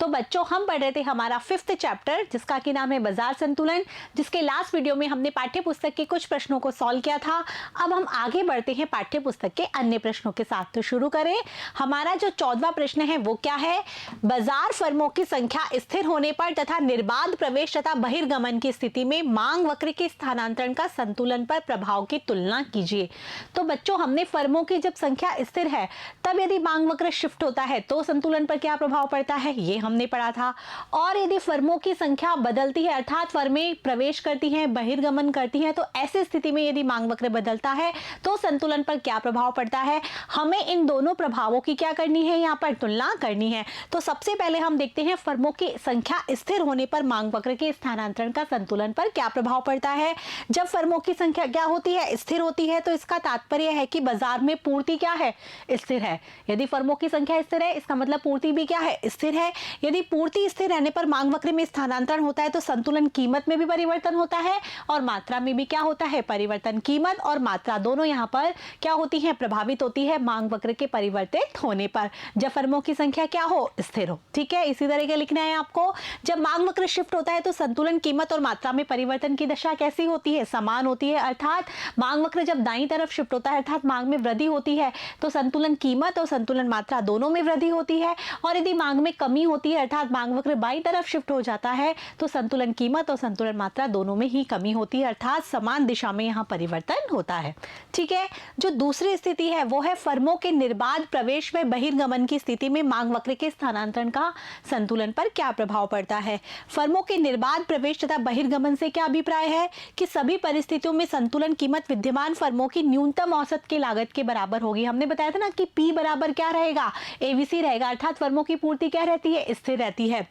तो बच्चों हम पढ़ रहे थे हमारा 5th चैप्टर जिसका की नाम है बाजार संतुलन, जिसके लास्ट वीडियो में हमने पाठ्य पुस्तक के कुछ प्रश्नों को सॉल्व किया था। अब हम आगे बढ़ते हैं पाठ्य पुस्तक के अन्य प्रश्नों के साथ। तो शुरू करें। हमारा जो 14वां प्रश्न है वो क्या है, बाजार फर्मों की संख्या स्थिर होने पर तथा निर्बाध प्रवेश तथा बहिर्गमन की स्थिति में मांग वक्र के स्थानांतरण का संतुलन पर प्रभाव की तुलना कीजिए। तो बच्चों हमने फर्मों की जब संख्या स्थिर है तब यदि मांग वक्र शिफ्ट होता है तो संतुलन पर क्या प्रभाव पड़ता है, ये हमने पढ़ा था। और यदि फर्मों की संख्या बदलती है अर्थात फर्में प्रवेश करती हैं बहिर्गमन करती हैं तो ऐसी स्थिति में यदि मांग वक्र बदलता है तो संतुलन पर क्या प्रभाव पड़ता है। हमें इन दोनों प्रभावों की क्या करनी है, यहाँ पर तुलना करनी है। तो सबसे पहले हम देखते हैं फर्मों की संख्या स्थिर होने पर मांग वक्र के स्थानांतरण का संतुलन पर क्या प्रभाव पड़ता है। जब फर्मों की संख्या क्या होती है, स्थिर होती है, तो इसका तात्पर्य है कि बाजार में पूर्ति क्या है, स्थिर है। यदि फर्मों की संख्या स्थिर है इसका मतलब पूर्ति भी क्या है, स्थिर है। यदि पूर्ति स्थिर रहने पर मांग वक्र में स्थानांतरण होता है तो संतुलन कीमत में भी परिवर्तन होता है और मात्रा में भी क्या होता है, परिवर्तन। कीमत और मात्रा दोनों यहाँ पर क्या होती है, प्रभावित होती है मांग वक्र के परिवर्तित होने पर, जब फर्मों की संख्या क्या हो, स्थिर हो। ठीक है, इसी तरह के लिखना है आपको। जब मांग वक्र शिफ्ट होता है तो संतुलन कीमत और मात्रा में परिवर्तन की दशा कैसी होती है, समान होती है। अर्थात मांग वक्र जब दाईं तरफ शिफ्ट होता है अर्थात मांग में वृद्धि होती है तो संतुलन कीमत और संतुलन मात्रा दोनों में वृद्धि होती है। और यदि मांग में कमी होती है अर्थात मांग वक्र बाईं तरफ शिफ्ट हो जाता है तो संतुलन कीमत और संतुलन मात्रा दोनों में ही कमी होती है अर्थात समान दिशा में यहाँ परिवर्तन होता है। ठीक है, जो दूसरी स्थिति है वो है फर्मों के निर्बाध प्रवेश व बहिर्गमन की स्थिति में मांग वक्र के स्थानांतरण का संतुलन पर क्या प्रभाव पड़ता है। फर्मों के निर्बाध प्रवेश तथा बहिर्गमन से क्या अभिप्राय है कि सभी परिस्थितियों में संतुलन कीमत विद्यमान फर्मों की न्यूनतम औसत की लागत के बराबर होगी। हमने बताया था ना कि P बराबर क्या रहेगा, एवीसी रहेगा अर्थात फर्मों की पूर्ति क्या रहती है, स्थिर रहती है।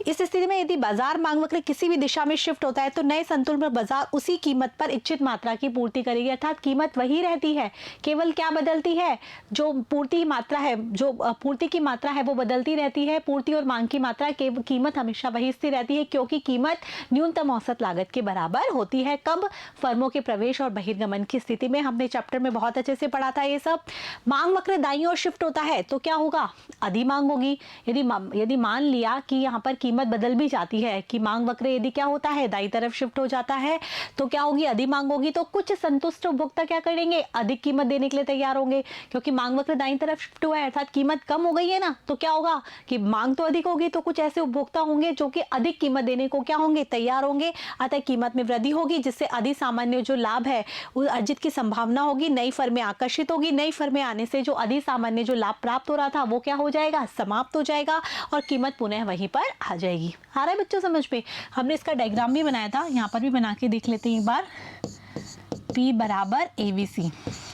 इस स्थिति में यदि बाजार मांग वक्र किसी भी दिशा में शिफ्ट होता है तो नए संतुलन पर बाजार उसी कीमत पर इच्छित मात्रा की पूर्ति करेगी अर्थात कीमत वही रहती है, केवल क्या बदलती है, जो पूर्ति मात्रा है, जो पूर्ति की मात्रा है वो बदलती रहती है। पूर्ति और मांग की मात्रा के कीमत हमेशा वही स्थिर रहती है क्योंकि कीमत न्यूनतम औसत लागत के बराबर होती है। कब, फर्मों के प्रवेश और बहिर्गमन की स्थिति में। हमने चैप्टर में बहुत अच्छे से पढ़ा था ये सब। मांग वक्र दाईं ओर शिफ्ट होता है तो क्या होगा, अधिमांग होगी। यदि मान लिया कि यहाँ पर कीमत बदल भी जाती है कि मांग वक्र यदि क्या होता है, दाईं तरफ शिफ्ट हो जाता है तो क्या होगी, अधिमांग होगी। तो कुछ संतुष्ट उपभोक्ता क्या करेंगे, अधिक कीमत देने के लिए तैयार होंगे क्योंकि मांग वक्र दाईं तरफ शिफ्ट हुआ है अर्थात कीमत कम हो गई है ना, तो क्या होगा कि मांग तो अधिक होगी तो कुछ ऐसे उपभोक्ता होंगे जो कि अधिक कीमत देने को क्या होंगे, तैयार होंगे। अतः कीमत में वृद्धि होगी जिससे अधिक सामान्य जो लाभ है अर्जित की संभावना होगी, नई फर्में आकर्षित होगी। नई फर्में आने से जो अधिक सामान्य जो लाभ प्राप्त हो रहा था वो क्या हो जाएगा, समाप्त हो जाएगा और कीमत पुनः वहीं पर आ जाएगी। आ रहा है बच्चों समझ में। हमने इसका डायग्राम भी बनाया था, यहाँ पर भी बना के देख लेते हैं एक बार। P बराबर एवीसी,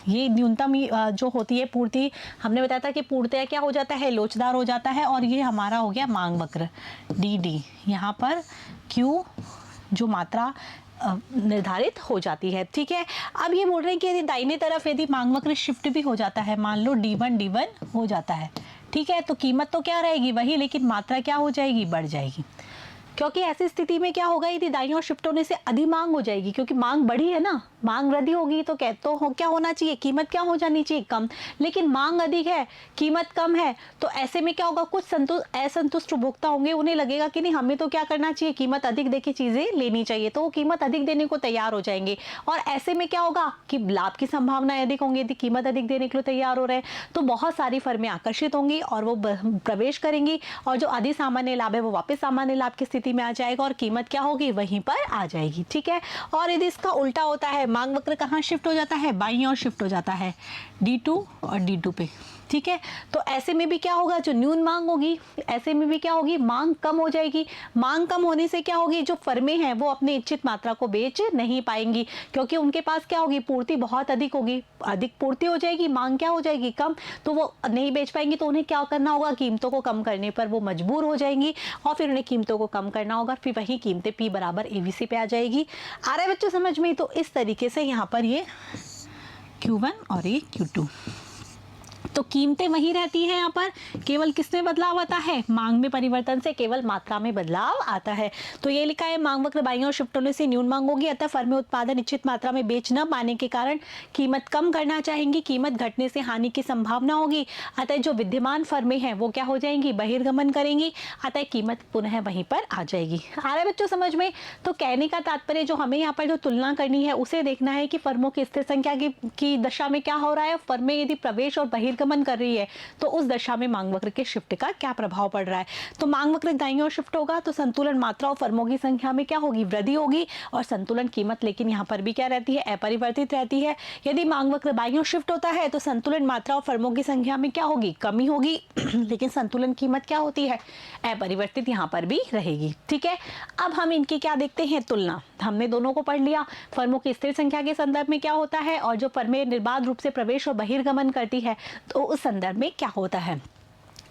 ये न्यूनतम जो होती है पूर्ति, हमने बताया था कि पूर्णतया क्या हो जाता है, लोचदार हो जाता है। और ये हमारा हो गया मांग वक्र डी, यहाँ पर Q जो मात्रा निर्धारित हो जाती है। ठीक है, अब ये बोल रहे हैं कि यदि दाहिने तरफ यदि मांग वक्र शिफ्ट भी हो जाता है, मान लो D1 हो जाता है, ठीक है, तो कीमत तो क्या रहेगी वही, लेकिन मात्रा क्या हो जाएगी, बढ़ जाएगी। क्योंकि ऐसी स्थिति में क्या होगा, यदि दाईं ओर शिफ्ट होने से अधिमांग हो जाएगी क्योंकि मांग बढ़ी है ना, मांग वृद्धि होगी तो क्या होना चाहिए, कीमत क्या हो जानी चाहिए, कम। लेकिन मांग अधिक है, कीमत कम है, तो ऐसे में क्या होगा, कुछ असंतुष्ट उपभोक्ता होंगे, उन्हें लगेगा कि नहीं हमें तो क्या करना चाहिए, कीमत अधिक देके चीजें लेनी चाहिए, तो वो कीमत अधिक देने को तैयार हो जाएंगे। और ऐसे में क्या होगा कि लाभ की संभावनाएं अधिक होंगी, यदि कीमत अधिक देने के लिए तैयार हो रहे हैं तो बहुत सारी फर्में आकर्षित होंगी और वो प्रवेश करेंगी और जो अधिक सामान्य लाभ है वो वापस सामान्य लाभ की स्थिति में आ जाएगा और कीमत क्या होगी, वहीं पर आ जाएगी। ठीक है, और यदि इसका उल्टा होता है, मांग वक्र कहाँ शिफ्ट हो जाता है, बाईं ओर शिफ्ट हो जाता है D2 और D2 पे। ठीक है, तो ऐसे में भी क्या होगा, जो न्यून मांग होगी ऐसे में भी क्या होगी, मांग कम हो जाएगी। मांग कम होने से क्या होगी, जो फर्में हैं वो अपनी इच्छित मात्रा को बेच नहीं पाएंगी क्योंकि उनके पास क्या होगी, पूर्ति बहुत अधिक होगी, अधिक पूर्ति हो जाएगी, मांग क्या हो जाएगी, कम, तो वो नहीं बेच पाएंगी। तो उन्हें क्या करना होगा, कीमतों को कम करने पर वो मजबूर हो जाएंगी और फिर उन्हें कीमतों को कम करना होगा, फिर वही कीमतें P बराबर एवीसी पे आ जाएगी। आ रहा है बच्चों समझ में। तो इस तरीके से यहाँ पर ये Q1 और ये Q2 तो कीमतें वही रहती हैं, यहाँ पर केवल किसमें बदलाव आता है, मांग में परिवर्तन से केवल मात्रा में बदलाव आता है। तो ये लिखा है मांग वक्र बाईं ओर शिफ्ट होने से न्यून मांग होगी, अतः फर्में उत्पादन निश्चित मात्रा में बेच न पाने के कारण कीमत कम करना चाहेंगी, कीमत घटने से हानि की संभावना होगी, अतः जो विद्यमान फर्में हैं वो क्या हो जाएंगी, बहिर्गमन करेंगी, अतः कीमत पुनः वहीं पर आ जाएगी। आ रहा है बच्चों समझ में? तो कहने का तात्पर्य जो हमें यहाँ पर जो तुलना करनी है उसे देखना है कि फर्मों की स्थिर संख्या की दशा में क्या हो रहा है, फर्में यदि प्रवेश और बहिर्गमन कर रही है तो उस दशा में मांग वक्र के शिफ्ट का क्या प्रभाव पड़ रहा है। तो मांग वक्र दाईं ओर शिफ्ट होगा तो संतुलन मात्रा और फर्मों की संख्या में क्या होगी, वृद्धि होगी, और संतुलन कीमत लेकिन यहाँ पर भी क्या रहती है, अपरिवर्तित रहती है। यदि मांग वक्र बाईं ओर शिफ्ट होता है तो संतुलन मात्रा और फर्मों की संख्या में क्या होगी, कमी होगी लेकिन संतुलन कीमत क्या होती है, अपरिवर्तित यहाँ पर भी रहेगी। ठीक है, अब हम इनकी क्या देखते हैं, तुलना। हमने दोनों को पढ़ लिया, फर्मों की स्थिर संख्या के संदर्भ में क्या होता है और जो फर्में निर्बाध रूप से प्रवेश और बहिर्गमन करती है तो उस संदर्भ में क्या होता है।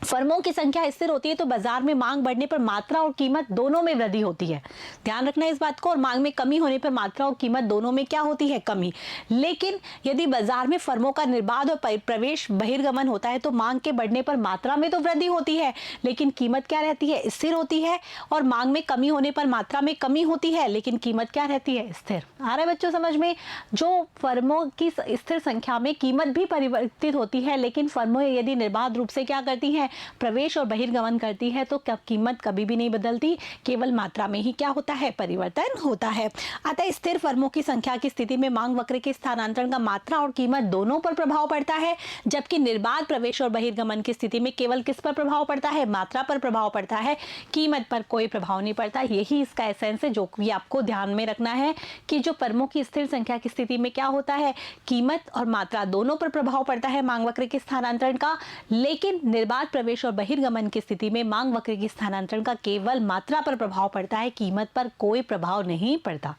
फर्मों की संख्या स्थिर होती है तो बाजार में मांग बढ़ने पर मात्रा और कीमत दोनों में वृद्धि होती है, ध्यान रखना इस बात को। और मांग में कमी होने पर मात्रा और कीमत दोनों में क्या होती है, कमी। लेकिन यदि बाजार में फर्मों का निर्बाध और प्रवेश बहिर्गमन होता है तो मांग के बढ़ने पर मात्रा में तो वृद्धि होती है लेकिन कीमत क्या रहती है, स्थिर होती है। और मांग में कमी होने पर मात्रा में कमी होती है लेकिन कीमत क्या रहती है, स्थिर। आ रहा है बच्चों समझ में? जो फर्मों की स्थिर संख्या में कीमत भी परिवर्तित होती है लेकिन फर्मों यदि निर्बाध रूप से क्या करती है, प्रवेश और बहिर्गमन करती है तो कीमत कभी भी नहीं बदलती, केवल मात्रा में ही क्या होता है, परिवर्तन होता है। अतः स्थिर फर्मों की संख्या की स्थिति में मांग वक्र के स्थानांतरण का मात्रा और कीमत दोनों पर प्रभाव पड़ता है, जबकि निर्बाध प्रवेश और बहिर्गमन की स्थिति में केवल किस पर प्रभाव पड़ता है, मात्रा पर प्रभाव पड़ता है, कीमत पर कोई प्रभाव नहीं पड़ता। यही इसका एसेंस है जो कि आपको ध्यान में रखना है कि जो फर्मों की स्थिर संख्या की स्थिति में क्या होता है, कीमत और मात्रा दोनों पर प्रभाव पड़ता है मांग वक्र के स्थानांतरण का, लेकिन निर्बाध प्रवेश और बहिर्गमन की स्थिति में मांग वक्र के स्थानांतरण का केवल मात्रा पर प्रभाव पड़ता है, कीमत पर कोई प्रभाव नहीं पड़ता।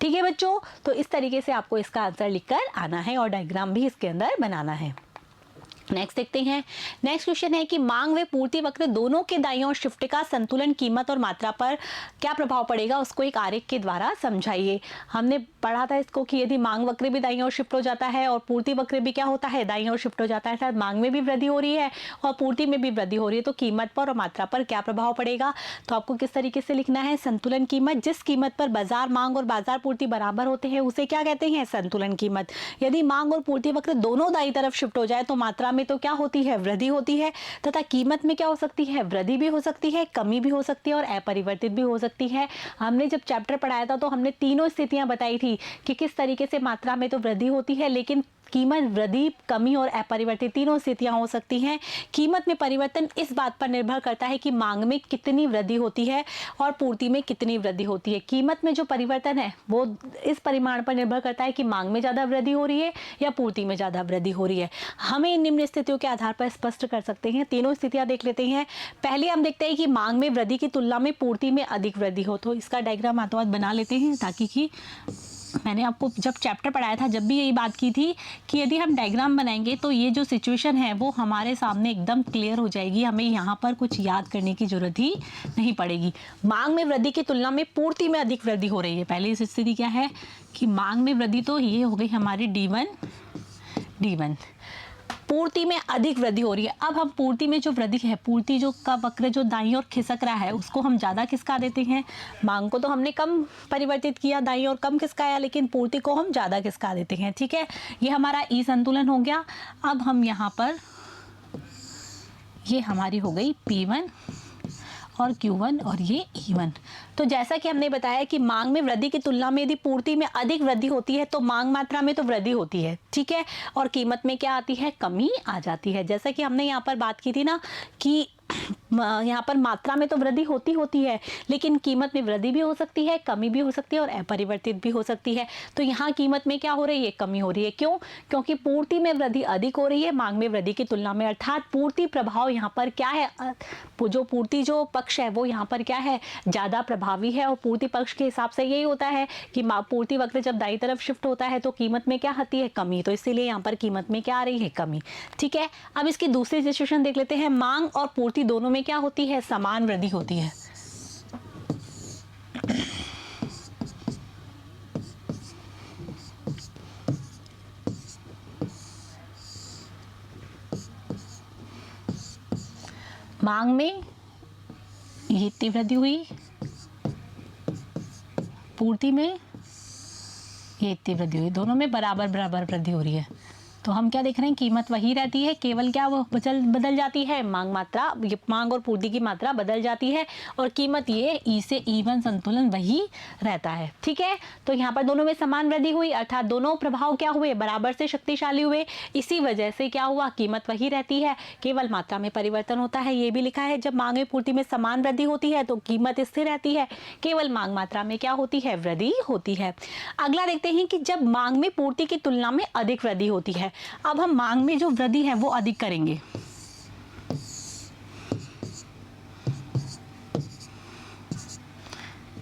ठीक है बच्चों, तो इस तरीके से आपको इसका आंसर लिखकर आना है और डायग्राम भी इसके अंदर बनाना है। नेक्स्ट देखते हैं। नेक्स्ट क्वेश्चन है कि मांग व पूर्ति वक्र दोनों के दाईं ओर शिफ्ट का संतुलन कीमत और मात्रा पर क्या प्रभाव पड़ेगा, उसको एक आरेख के द्वारा समझाइए। हमने पढ़ा था इसको कि यदि मांग वक्र भी दाईं ओर शिफ्ट हो जाता है और पूर्ति वक्र भी क्या होता है, दाईं ओर शिफ्ट हो जाता है, अर्थात मांग में भी वृद्धि हो रही है और पूर्ति में भी वृद्धि हो रही है तो कीमत पर और मात्रा पर क्या प्रभाव पड़ेगा। तो आपको किस तरीके से लिखना है, संतुलन कीमत, जिस कीमत पर बाजार मांग और बाजार पूर्ति बराबर होते हैं उसे क्या कहते हैं, संतुलन कीमत। यदि मांग और पूर्ति वक्र दोनों दाईं तरफ शिफ्ट हो जाए तो मात्रा में तो क्या होती है, वृद्धि होती है, तथा कीमत में क्या हो सकती है, वृद्धि भी हो सकती है, कमी भी हो सकती है और अपरिवर्तित भी हो सकती है। हमने जब चैप्टर पढ़ाया था तो हमने तीनों स्थितियां बताई थी कि किस तरीके से मात्रा में तो वृद्धि होती है लेकिन कीमत, वृद्धि, कमी और अपरिवर्तित तीनों स्थितियां हो सकती हैं। कीमत में परिवर्तन इस बात पर निर्भर करता है कि मांग में कितनी वृद्धि होती है और पूर्ति में कितनी वृद्धि होती है। कीमत में जो परिवर्तन है वो इस परिमाण पर निर्भर करता है कि मांग में ज़्यादा वृद्धि हो रही है या पूर्ति में ज़्यादा वृद्धि हो रही है। हमें इन निम्न स्थितियों के आधार पर स्पष्ट कर सकते हैं। तीनों स्थितियाँ देख लेते हैं। पहले हम देखते हैं कि मांग में वृद्धि की तुलना में पूर्ति में अधिक वृद्धि हो, तो इसका डायग्राम हाथों हाथ बना लेते हैं ताकि कि मैंने आपको जब चैप्टर पढ़ाया था जब भी यही बात की थी कि यदि हम डायग्राम बनाएंगे तो ये जो सिचुएशन है वो हमारे सामने एकदम क्लियर हो जाएगी, हमें यहाँ पर कुछ याद करने की जरूरत ही नहीं पड़ेगी। मांग में वृद्धि की तुलना में पूर्ति में अधिक वृद्धि हो रही है। पहले इस स्थिति क्या है कि मांग में वृद्धि तो ये हो गई हमारी D1, पूर्ति में अधिक वृद्धि हो रही है। अब हम पूर्ति में जो वृद्धि है, पूर्ति जो का वक्र जो दाईं ओर खिसक रहा है उसको हम ज़्यादा खिसका देते हैं। मांग को तो हमने कम परिवर्तित किया, दाईं ओर कम खिसकाया, लेकिन पूर्ति को हम ज़्यादा खिसका देते हैं। ठीक है, ये हमारा ई संतुलन हो गया। अब हम यहाँ पर ये हमारी हो गई P1 और Q1 और ये E1। तो जैसा कि हमने बताया कि मांग में वृद्धि की तुलना में यदि पूर्ति में अधिक वृद्धि होती है तो मांग मात्रा में तो वृद्धि होती है, ठीक है, और कीमत में क्या आती है, कमी आ जाती है। जैसा कि हमने यहाँ पर बात की थी ना कि यहाँ पर मात्रा में तो वृद्धि होती है लेकिन कीमत में वृद्धि भी हो सकती है, कमी भी हो सकती है और अपरिवर्तित भी हो सकती है। तो यहाँ कीमत में क्या हो रही है, कमी हो रही है। क्यों? क्योंकि पूर्ति में वृद्धि अधिक हो रही है मांग में वृद्धि की तुलना में, अर्थात पूर्ति प्रभाव यहाँ पर क्या है, जो पूर्ति जो पक्ष है वो यहाँ पर क्या है, ज़्यादा प्रभावी है। और पूर्ति पक्ष के हिसाब से यही होता है कि पूर्ति वक्र जब दाईं तरफ शिफ्ट होता है तो कीमत में क्या आती है, कमी। तो इसीलिए यहाँ पर कीमत में क्या आ रही है, कमी। ठीक है, अब इसकी दूसरी सिचुएशन देख लेते हैं। मांग और पूर्ति दोनों में क्या होती है, समान वृद्धि होती है। मांग में ये इतनी वृद्धि हुई, पूर्ति में ये इतनी वृद्धि हुई, दोनों में बराबर बराबर वृद्धि हो रही है। तो हम क्या देख रहे हैं, कीमत वही रहती है, केवल क्या वो बदल जाती है, मांग और पूर्ति की मात्रा बदल जाती है, और कीमत ये ई से इवन संतुलन वही रहता है। ठीक है, तो यहाँ पर दोनों में समान वृद्धि हुई, अर्थात दोनों प्रभाव क्या हुए, बराबर से शक्तिशाली हुए। इसी वजह से क्या हुआ, कीमत वही रहती है, केवल मात्रा में परिवर्तन होता है। ये भी लिखा है, जब मांग में पूर्ति में समान वृद्धि होती है तो कीमत स्थिर रहती है, केवल मांग मात्रा में क्या होती है, वृद्धि होती है। अगला देखते हैं कि जब मांग में पूर्ति की तुलना में अधिक वृद्धि होती है। अब हम मांग में जो वृद्धि है वो अधिक करेंगे।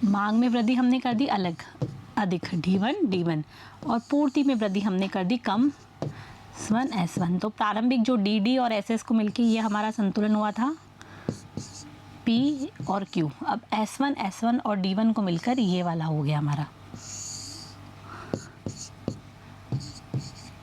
मांग में वृद्धि हमने कर दी अलग, अधिक D1 और पूर्ति में वृद्धि हमने कर दी कम S1 S1। तो प्रारंभिक जो DD और SS को मिलकर ये हमारा संतुलन हुआ था P और Q। अब S1 S1 और D1 को मिलकर ये वाला हो गया हमारा।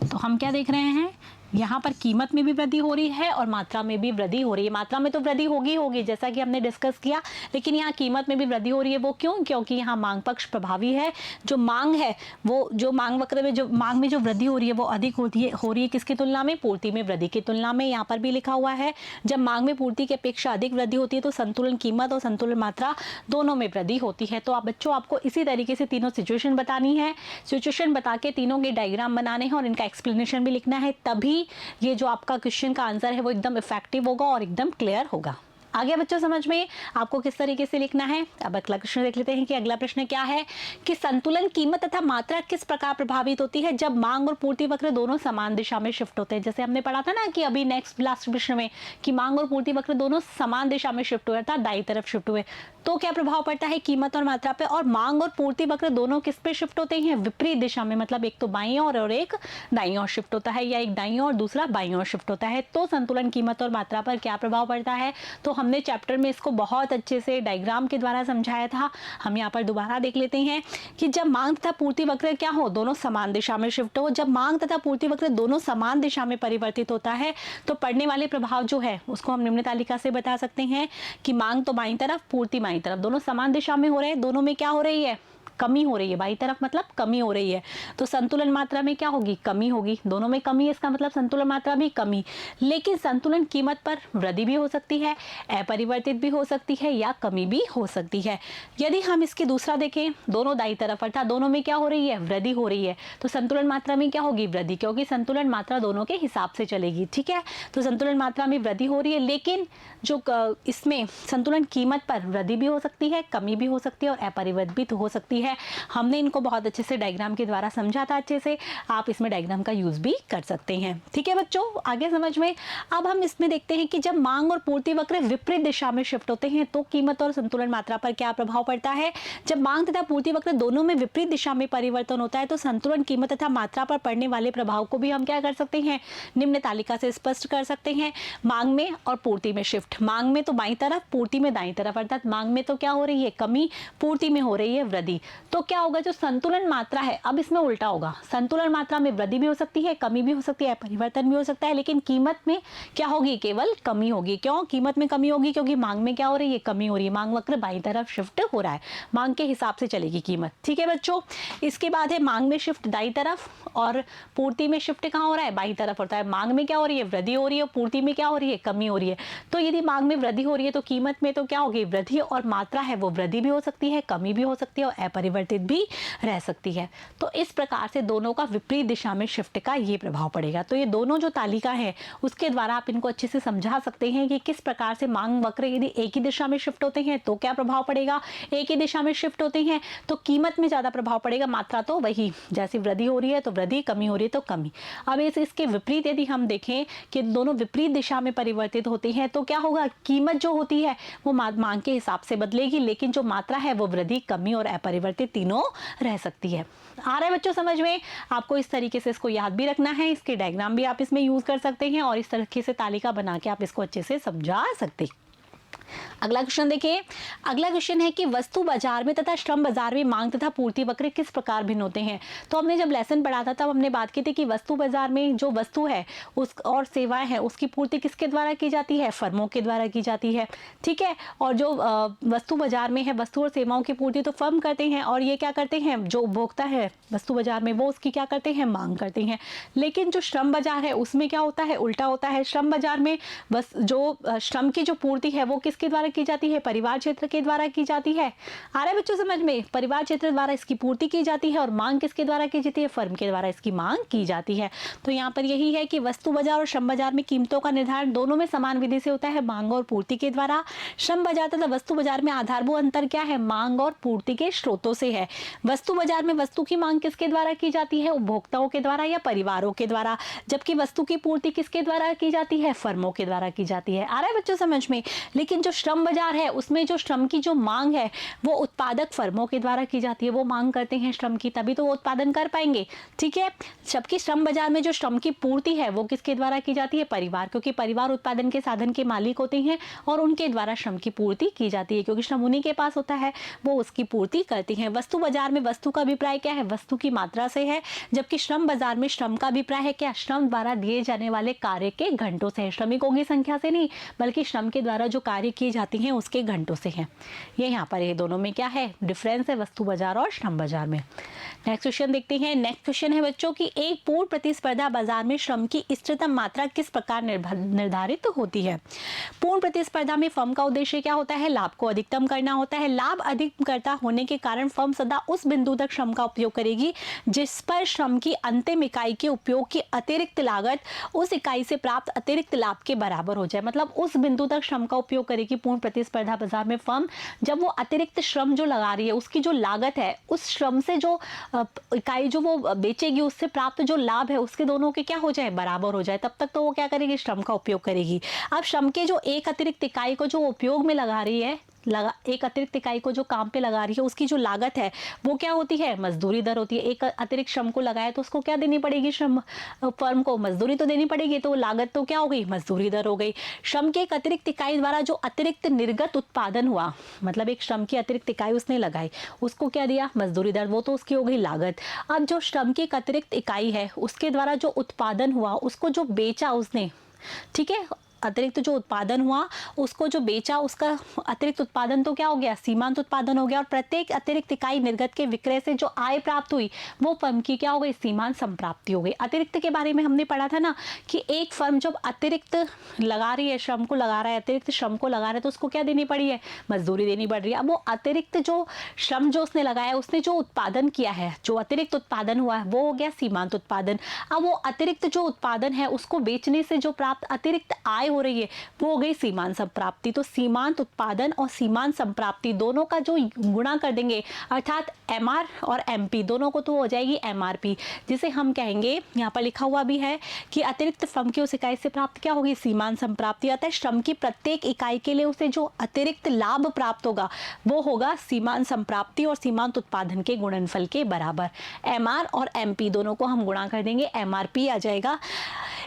तो हम क्या देख रहे हैं, यहाँ पर कीमत में भी वृद्धि हो रही है और मात्रा में भी वृद्धि हो रही है। मात्रा में तो वृद्धि होगी जैसा कि हमने डिस्कस किया, लेकिन यहाँ कीमत में भी वृद्धि हो रही है। वो क्यों, क्योंकि यहाँ मांग पक्ष प्रभावी है। जो मांग है वो जो मांग वक्र में जो मांग में जो वृद्धि हो रही है वो अधिक हो रही है किसकी तुलना में, पूर्ति में वृद्धि की तुलना में। यहाँ पर भी लिखा हुआ है, जब मांग में पूर्ति की अपेक्षा अधिक वृद्धि होती है तो संतुलन कीमत और संतुलन मात्रा दोनों में वृद्धि होती है। तो आप बच्चों, आपको इसी तरीके से तीनों सिचुएशन बतानी है, सिचुएशन बता के तीनों के डायग्राम बनाने हैं और इनका एक्सप्लेनेशन भी लिखना है, तभी ये जो आपका क्वेश्चन का आंसर है वो एकदम इफेक्टिव होगा और एकदम क्लियर होगा। आगे बच्चों समझ में आपको किस तरीके से लिखना है। अब अगला प्रश्न देख लेते हैं कि अगला प्रश्न क्या है कि संतुलन कीमत तथा मात्रा किस प्रकार प्रभावित होती है जब मांग और पूर्ति वक्र दोनों समान दिशा में शिफ्ट होते हैं। जैसे हमने पढ़ा था ना कि अभी लास्ट प्रश्न में कि मांग और पूर्ति वक्र दोनों समान दिशा में शिफ्ट हुए, अर्थात दाईं तरफ शिफ्ट हुए, तो क्या प्रभाव पड़ता है कीमत और मात्रा पे। और मांग और पूर्ति वक्र दोनों किस पे शिफ्ट होते हैं, विपरीत दिशा में, मतलब एक तो बाईं ओर और एक दाईं ओर शिफ्ट होता है, या एक दाईं ओर दूसरा बाईं ओर शिफ्ट होता है। तो संतुलन कीमत और मात्रा पर क्या प्रभाव पड़ता है, तो हमने चैप्टर में इसको बहुत अच्छे से डायग्राम के द्वारा समझाया था। हम यहाँ पर दोबारा देख लेते हैं कि जब मांग तथा पूर्ति वक्र क्या हो, दोनों समान दिशा में शिफ्ट हो। जब मांग तथा पूर्ति वक्र दोनों समान दिशा में परिवर्तित होता है तो पड़ने वाले प्रभाव जो है उसको हम निम्न तालिका से बता सकते हैं कि मांग तो बाईं तरफ, पूर्ति बाईं तरफ, दोनों समान दिशा में हो रहे हैं, दोनों में क्या हो रही है, कमी हो रही है। बाईं तरफ मतलब कमी हो रही है, तो संतुलन मात्रा में क्या होगी, कमी होगी। दोनों में कमी है, इसका मतलब संतुलन मात्रा भी कमी। लेकिन संतुलन कीमत पर वृद्धि भी हो सकती है, अपरिवर्तित भी हो सकती है, या कमी भी हो सकती है। यदि हम इसकी दूसरा देखें, दोनों दाईं तरफ अर्थात दोनों में क्या हो रही है, वृद्धि हो रही है, तो संतुलन मात्रा में क्या होगी, वृद्धि, क्योंकि संतुलन मात्रा दोनों के हिसाब से चलेगी। ठीक है, तो संतुलन मात्रा में वृद्धि हो रही है, लेकिन जो इसमें संतुलन कीमत पर वृद्धि भी हो सकती है, कमी भी हो सकती है और अपरिवर्तित भी हो सकती है। हमने इनको बहुत अच्छे से डायग्राम के द्वारा समझा था अच्छे से, आप इसमें डायग्राम का यूज भी कर सकते हैं। ठीक है बच्चों, आगे समझ में। अब हम इसमें देखते हैं कि जब मांग और पूर्ति वक्र विपरीत दिशा में शिफ्ट होते हैं तो कीमत और संतुलन मात्रा पर क्या प्रभाव पड़ता है। जब मांग तथा पूर्ति वक्र दोनों में विपरीत दिशा में परिवर्तन होता है तो संतुलन कीमत तथा मात्रा पर पड़ने वाले प्रभाव को भी हम क्या कर सकते हैं, निम्न तालिका से स्पष्ट कर सकते हैं। मांग में और पूर्ति में शिफ्ट, मांग में तो बाईं तरफ, पूर्ति में दाईं तरफ, अर्थात मांग में तो क्या हो रही है, कमी, पूर्ति में हो रही है वृद्धि। तो क्या होगा, जो संतुलन मात्रा है, अब इसमें उल्टा होगा, संतुलन मात्रा में वृद्धि भी हो सकती है, कमी भी हो सकती है, परिवर्तन भी हो सकता है, लेकिन कीमत में क्या होगी, केवल कमी होगी। क्यों कीमत में कमी होगी, क्योंकि मांग में क्या हो रही है, कमी हो रही है, मांग वक्र बाईं तरफ शिफ्ट हो रहा है, मांग के हिसाब से चलेगी कीमत। ठीक है बच्चों, इसके बाद है मांग में शिफ्ट दाईं तरफ और पूर्ति में शिफ्ट कहाँ हो रहा है, बाईं तरफ होता है। मांग में क्या हो रही है, वृद्धि हो रही है, पूर्ति में क्या हो रही है, कमी हो रही है। तो यदि मांग में वृद्धि हो रही है तो कीमत में तो क्या होगी, वृद्धि, और मात्रा है वो वृद्धि भी हो सकती है, कमी भी हो सकती है और अपरिवर्तित भी रह सकती है। तो इस प्रकार से दोनों का विपरीत दिशा में शिफ्ट का ये प्रभाव पड़ेगा। तो ये दोनों जो तालिका है उसके द्वारा आप इनको अच्छे से समझा सकते हैं कि किस प्रकार से मांग वक्र यदि एक ही दिशा में शिफ्ट होते हैं तो क्या प्रभाव पड़ेगा, एक ही दिशा में शिफ्ट होते हैं तो कीमत में ज्यादा प्रभाव पड़ेगा, मात्रा तो वही, जैसे वृद्धि हो रही है तो वृद्धि, कमी हो रही है तो कमी। अब इसके विपरीत यदि हम देखें कि दोनों विपरीत दिशा में परिवर्तित होते हैं तो क्या होगा, कीमत जो होती है वो मांग के हिसाब से बदलेगी, लेकिन जो मात्रा है वो वृद्धि, कमी और अपरिवर्तित तीनों रह सकती है। आ रहा है बच्चों समझ में। आपको इस तरीके से इसको याद भी रखना है, इसके डायग्राम भी आप इसमें यूज कर सकते हैं और इस तरीके से तालिका बना के आप इसको अच्छे से समझा सकते हैं। अगला क्वेश्चन देखिए। अगला क्वेश्चन है कि वस्तु बाजार में तथा श्रम बाजार में मांग तथा पूर्ति वक्र किस प्रकार भिन्न होते हैं। तो हमने जब लेसन पढ़ा था तब हमने बात की थी कि वस्तु बाजार में जो वस्तु है उस और सेवाएं हैं उसकी पूर्ति किसके द्वारा की जाती है, फर्मों के द्वारा की जाती है, ठीक है। और जो वस्तु बाजार में है वस्तु और सेवाओं की पूर्ति तो फर्म करते हैं, और ये क्या करते हैं, जो उपभोक्ता है वस्तु बाजार में वो उसकी क्या करते हैं, मांग करते हैं। लेकिन जो श्रम बाजार है उसमें क्या होता है, उल्टा होता है। श्रम बाजार में बस जो श्रम की जो पूर्ति है वो किसके द्वारा की जाती है, परिवार क्षेत्र के द्वारा की जाती है। आ रहा है बच्चों समझ में, परिवार क्षेत्र द्वारा इसकी पूर्ति की जाती है, और मांग किसके द्वारा की जाती है, फर्म के द्वारा इसकी मांग की जाती है। तो यहाँ पर यही है कि वस्तु बाजार और श्रम बाजार में कीमतों का निर्धारण दोनों में समान विधि से होता है, मांग और पूर्ति के द्वारा। श्रम बाजार तथा वस्तु बाजार में आधारभूत अंतर क्या है, मांग और पूर्ति के स्रोतों से है। वस्तु बाजार में वस्तु की मांग किसके द्वारा की जाती है, उपभोक्ताओं के द्वारा या परिवारों के द्वारा, जबकि वस्तु की पूर्ति किसके द्वारा की जाती है, फर्मों के द्वारा की जाती है। आ रहा है बच्चों समझ में। लेकिन जो श्रम बाजार है उसमें जो श्रम की जो मांग है वो उत्पादक फर्मों के द्वारा की जाती है, वो मांग करते हैं श्रम की, तभी तो वो उत्पादन कर पाएंगे, ठीक है। जबकि श्रम बाजार में जो श्रम की पूर्ति है वो किसके द्वारा की जाती है, परिवार, क्योंकि परिवार उत्पादन के साधन के मालिक होते हैं और उनके द्वारा श्रम की पूर्ति की जाती है, क्योंकि श्रम उन्हीं के पास होता है, वो उसकी पूर्ति करती हैं। वस्तु बाजार में वस्तु का अभिप्राय क्या है, वस्तु की मात्रा से है, जबकि श्रम बाजार में श्रम का अभिप्राय है क्या, श्रम द्वारा दिए जाने वाले कार्य के घंटों से है। श्रमिकों की संख्या से नहीं, बल्कि श्रम के द्वारा जो कार्य किए जाते हैं उसके घंटों से है। ये यहाँ पर ये दोनों में क्या है, डिफरेंस है वस्तु बाजार और श्रम बाजार में। नेक्स्ट क्वेश्चन देखते हैं। नेक्स्ट क्वेश्चन है बच्चों की, एक पूर्ण प्रतिस्पर्धा बाजार में श्रम की इष्टतम मात्रा किस प्रकार निर्धारित होती है। पूर्ण प्रतिस्पर्धा में फर्म का उद्देश्य क्या होता है, लाभ को अधिकतम करना होता है। लाभ अधिकतम होने के कारण फर्म सदा उस बिंदु तक श्रम का उपयोग करेगी जिस पर श्रम की अंतिम इकाई के उपयोग की अतिरिक्त लागत उस इकाई से प्राप्त अतिरिक्त लाभ के बराबर हो जाए। मतलब उस बिंदु तक श्रम का उपयोग करेगी पूर्ण प्रतिस्पर्धा बाजार में फर्म, जब वो अतिरिक्त श्रम जो लगा रही है उसकी जो लागत है उस श्रम से जो इकाई जो वो बेचेगी उससे प्राप्त जो लाभ है उसके दोनों के क्या हो जाए, बराबर हो जाए। तब तक तो वो क्या करेगी, श्रम का उपयोग करेगी। अब श्रम के जो एक अतिरिक्त इकाई को जो उपयोग में लगा रही है, एक अतिरिक्त इकाई को जो काम पे लगा रही है उसकी जो लागत है वो क्या होती है, मजदूरी दर होती है। एक अतिरिक्त श्रम को लगाया तो उसको क्या देनी पड़ेगी, श्रम फर्म को मजदूरी तो देनी पड़ेगी, तो लागत तो क्या हो गई, मजदूरी दर हो गई। श्रम के एक अतिरिक्त इकाई द्वारा जो अतिरिक्त निर्गत उत्पादन हुआ, मतलब एक श्रम की अतिरिक्त इकाई उसने लगाई, उसको क्या दिया, मजदूरी दर, वो तो उसकी हो गई लागत। अब जो श्रम की एक अतिरिक्त इकाई है उसके द्वारा जो उत्पादन हुआ उसको जो बेचा उसने, ठीक है, अतिरिक्त जो उत्पादन हुआ उसको जो बेचा उसका अतिरिक्त उत्पादन तो क्या हो गया, सीमांत उत्पादन हो गया। और प्रत्येक अतिरिक्त इकाई निर्गत के विक्रय से जो आय प्राप्त हुई वो फर्म की क्या हो गई, सीमांत संप्राप्ति हो गई। अतिरिक्त के बारे में हमने पढ़ा था ना कि एक फर्म जब अतिरिक्त लगा रही है, श्रम को लगा रहा है, अतिरिक्त श्रम को लगा रहा है तो उसको क्या देनी पड़ी है, मजदूरी देनी पड़ रही है। अब वो अतिरिक्त जो श्रम जो उसने लगाया, उसने जो उत्पादन किया है, जो अतिरिक्त उत्पादन हुआ है वो हो गया सीमांत उत्पादन। अब वो अतिरिक्त जो उत्पादन है उसको बेचने से जो प्राप्त अतिरिक्त आय हो रही है वो हो गई सीमांत संप्राप्ति। तो सीमांत उत्पादन और सीमांत संप्राप्ति दोनों का जो गुणा कर देंगे, अर्थात एमआर और एमपी दोनों को तो हो जाएगी एमआरपी, जिसे हम कहेंगे, यहाँ पर लिखा हुआ भी है कि अतिरिक्त फर्म की उस इकाई से प्राप्त क्या होगी, सीमांत संप्राप्ति। अतः श्रम की प्रत्येक इकाई के लिए उसे जो अतिरिक्त लाभ प्राप्त होगा वो होगा सीमांत संप्राप्ति और सीमांत उत्पादन के गुणनफल के बराबर। एमआर और एमपी दोनों को हम गुणा कर देंगे, एमआरपी आ जाएगा।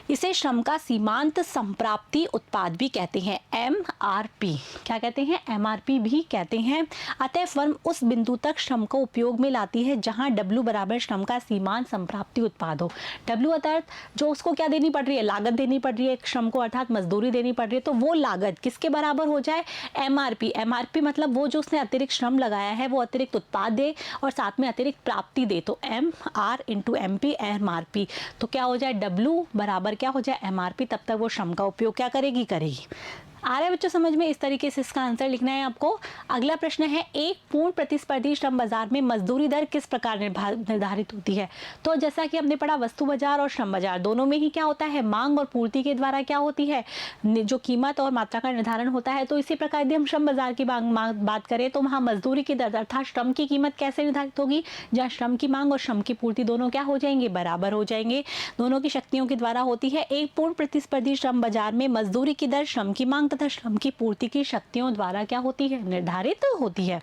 इसे श्रम का सीमांत संप्राप्ति उत्पाद भी कहते हैं, एमआरपी। क्या कहते हैं, एमआरपी भी कहते हैं। अतः फर्म उस बिंदु तक श्रम को उपयोग में लाती है जहां डब्ल्यू बराबर श्रम का सीमांत संप्राप्ति उत्पाद हो। डब्ल्यू अर्थात जो उसको क्या देनी पड़ रही है, लागत देनी पड़ रही है श्रम को, अर्थात मजदूरी देनी पड़ रही है, तो वो लागत किसके बराबर हो जाए, एमआरपी। एमआरपी मतलब वो जो उसने अतिरिक्त श्रम लगाया है वो अतिरिक्त उत्पाद दे और साथ में अतिरिक्त प्राप्ति दे, तो M R into M P, MRP. तो क्या हो जाए, डब्ल्यू बराबर क्या हो जाए, एमआरपी। तब तक वो श्रम का उपयोग क्या करेगी, करेगी। आ रहा है बच्चों समझ में, इस तरीके से इसका आंसर लिखना है आपको। अगला प्रश्न है, एक पूर्ण प्रतिस्पर्धी श्रम बाजार में मजदूरी दर किस प्रकार निर्धारित होती है। तो जैसा कि हमने पढ़ा वस्तु बाजार और श्रम बाजार दोनों में ही क्या होता है, मांग और पूर्ति के द्वारा क्या होती है, जो कीमत और मात्रा का निर्धारण होता है। तो इसी प्रकार यदि हम श्रम बाजार की बात करें तो वहाँ मजदूरी की दर अर्थात श्रम की कीमत कैसे निर्धारित होगी, जहाँ श्रम की मांग और श्रम की पूर्ति दोनों क्या हो जाएंगे, बराबर हो जाएंगे, दोनों की शक्तियों के द्वारा होती है। एक पूर्ण प्रतिस्पर्धी श्रम बाजार में मजदूरी की दर श्रम की मांग तथा श्रम की पूर्ति की शक्तियों द्वारा क्या होती है, निर्धारित होती है।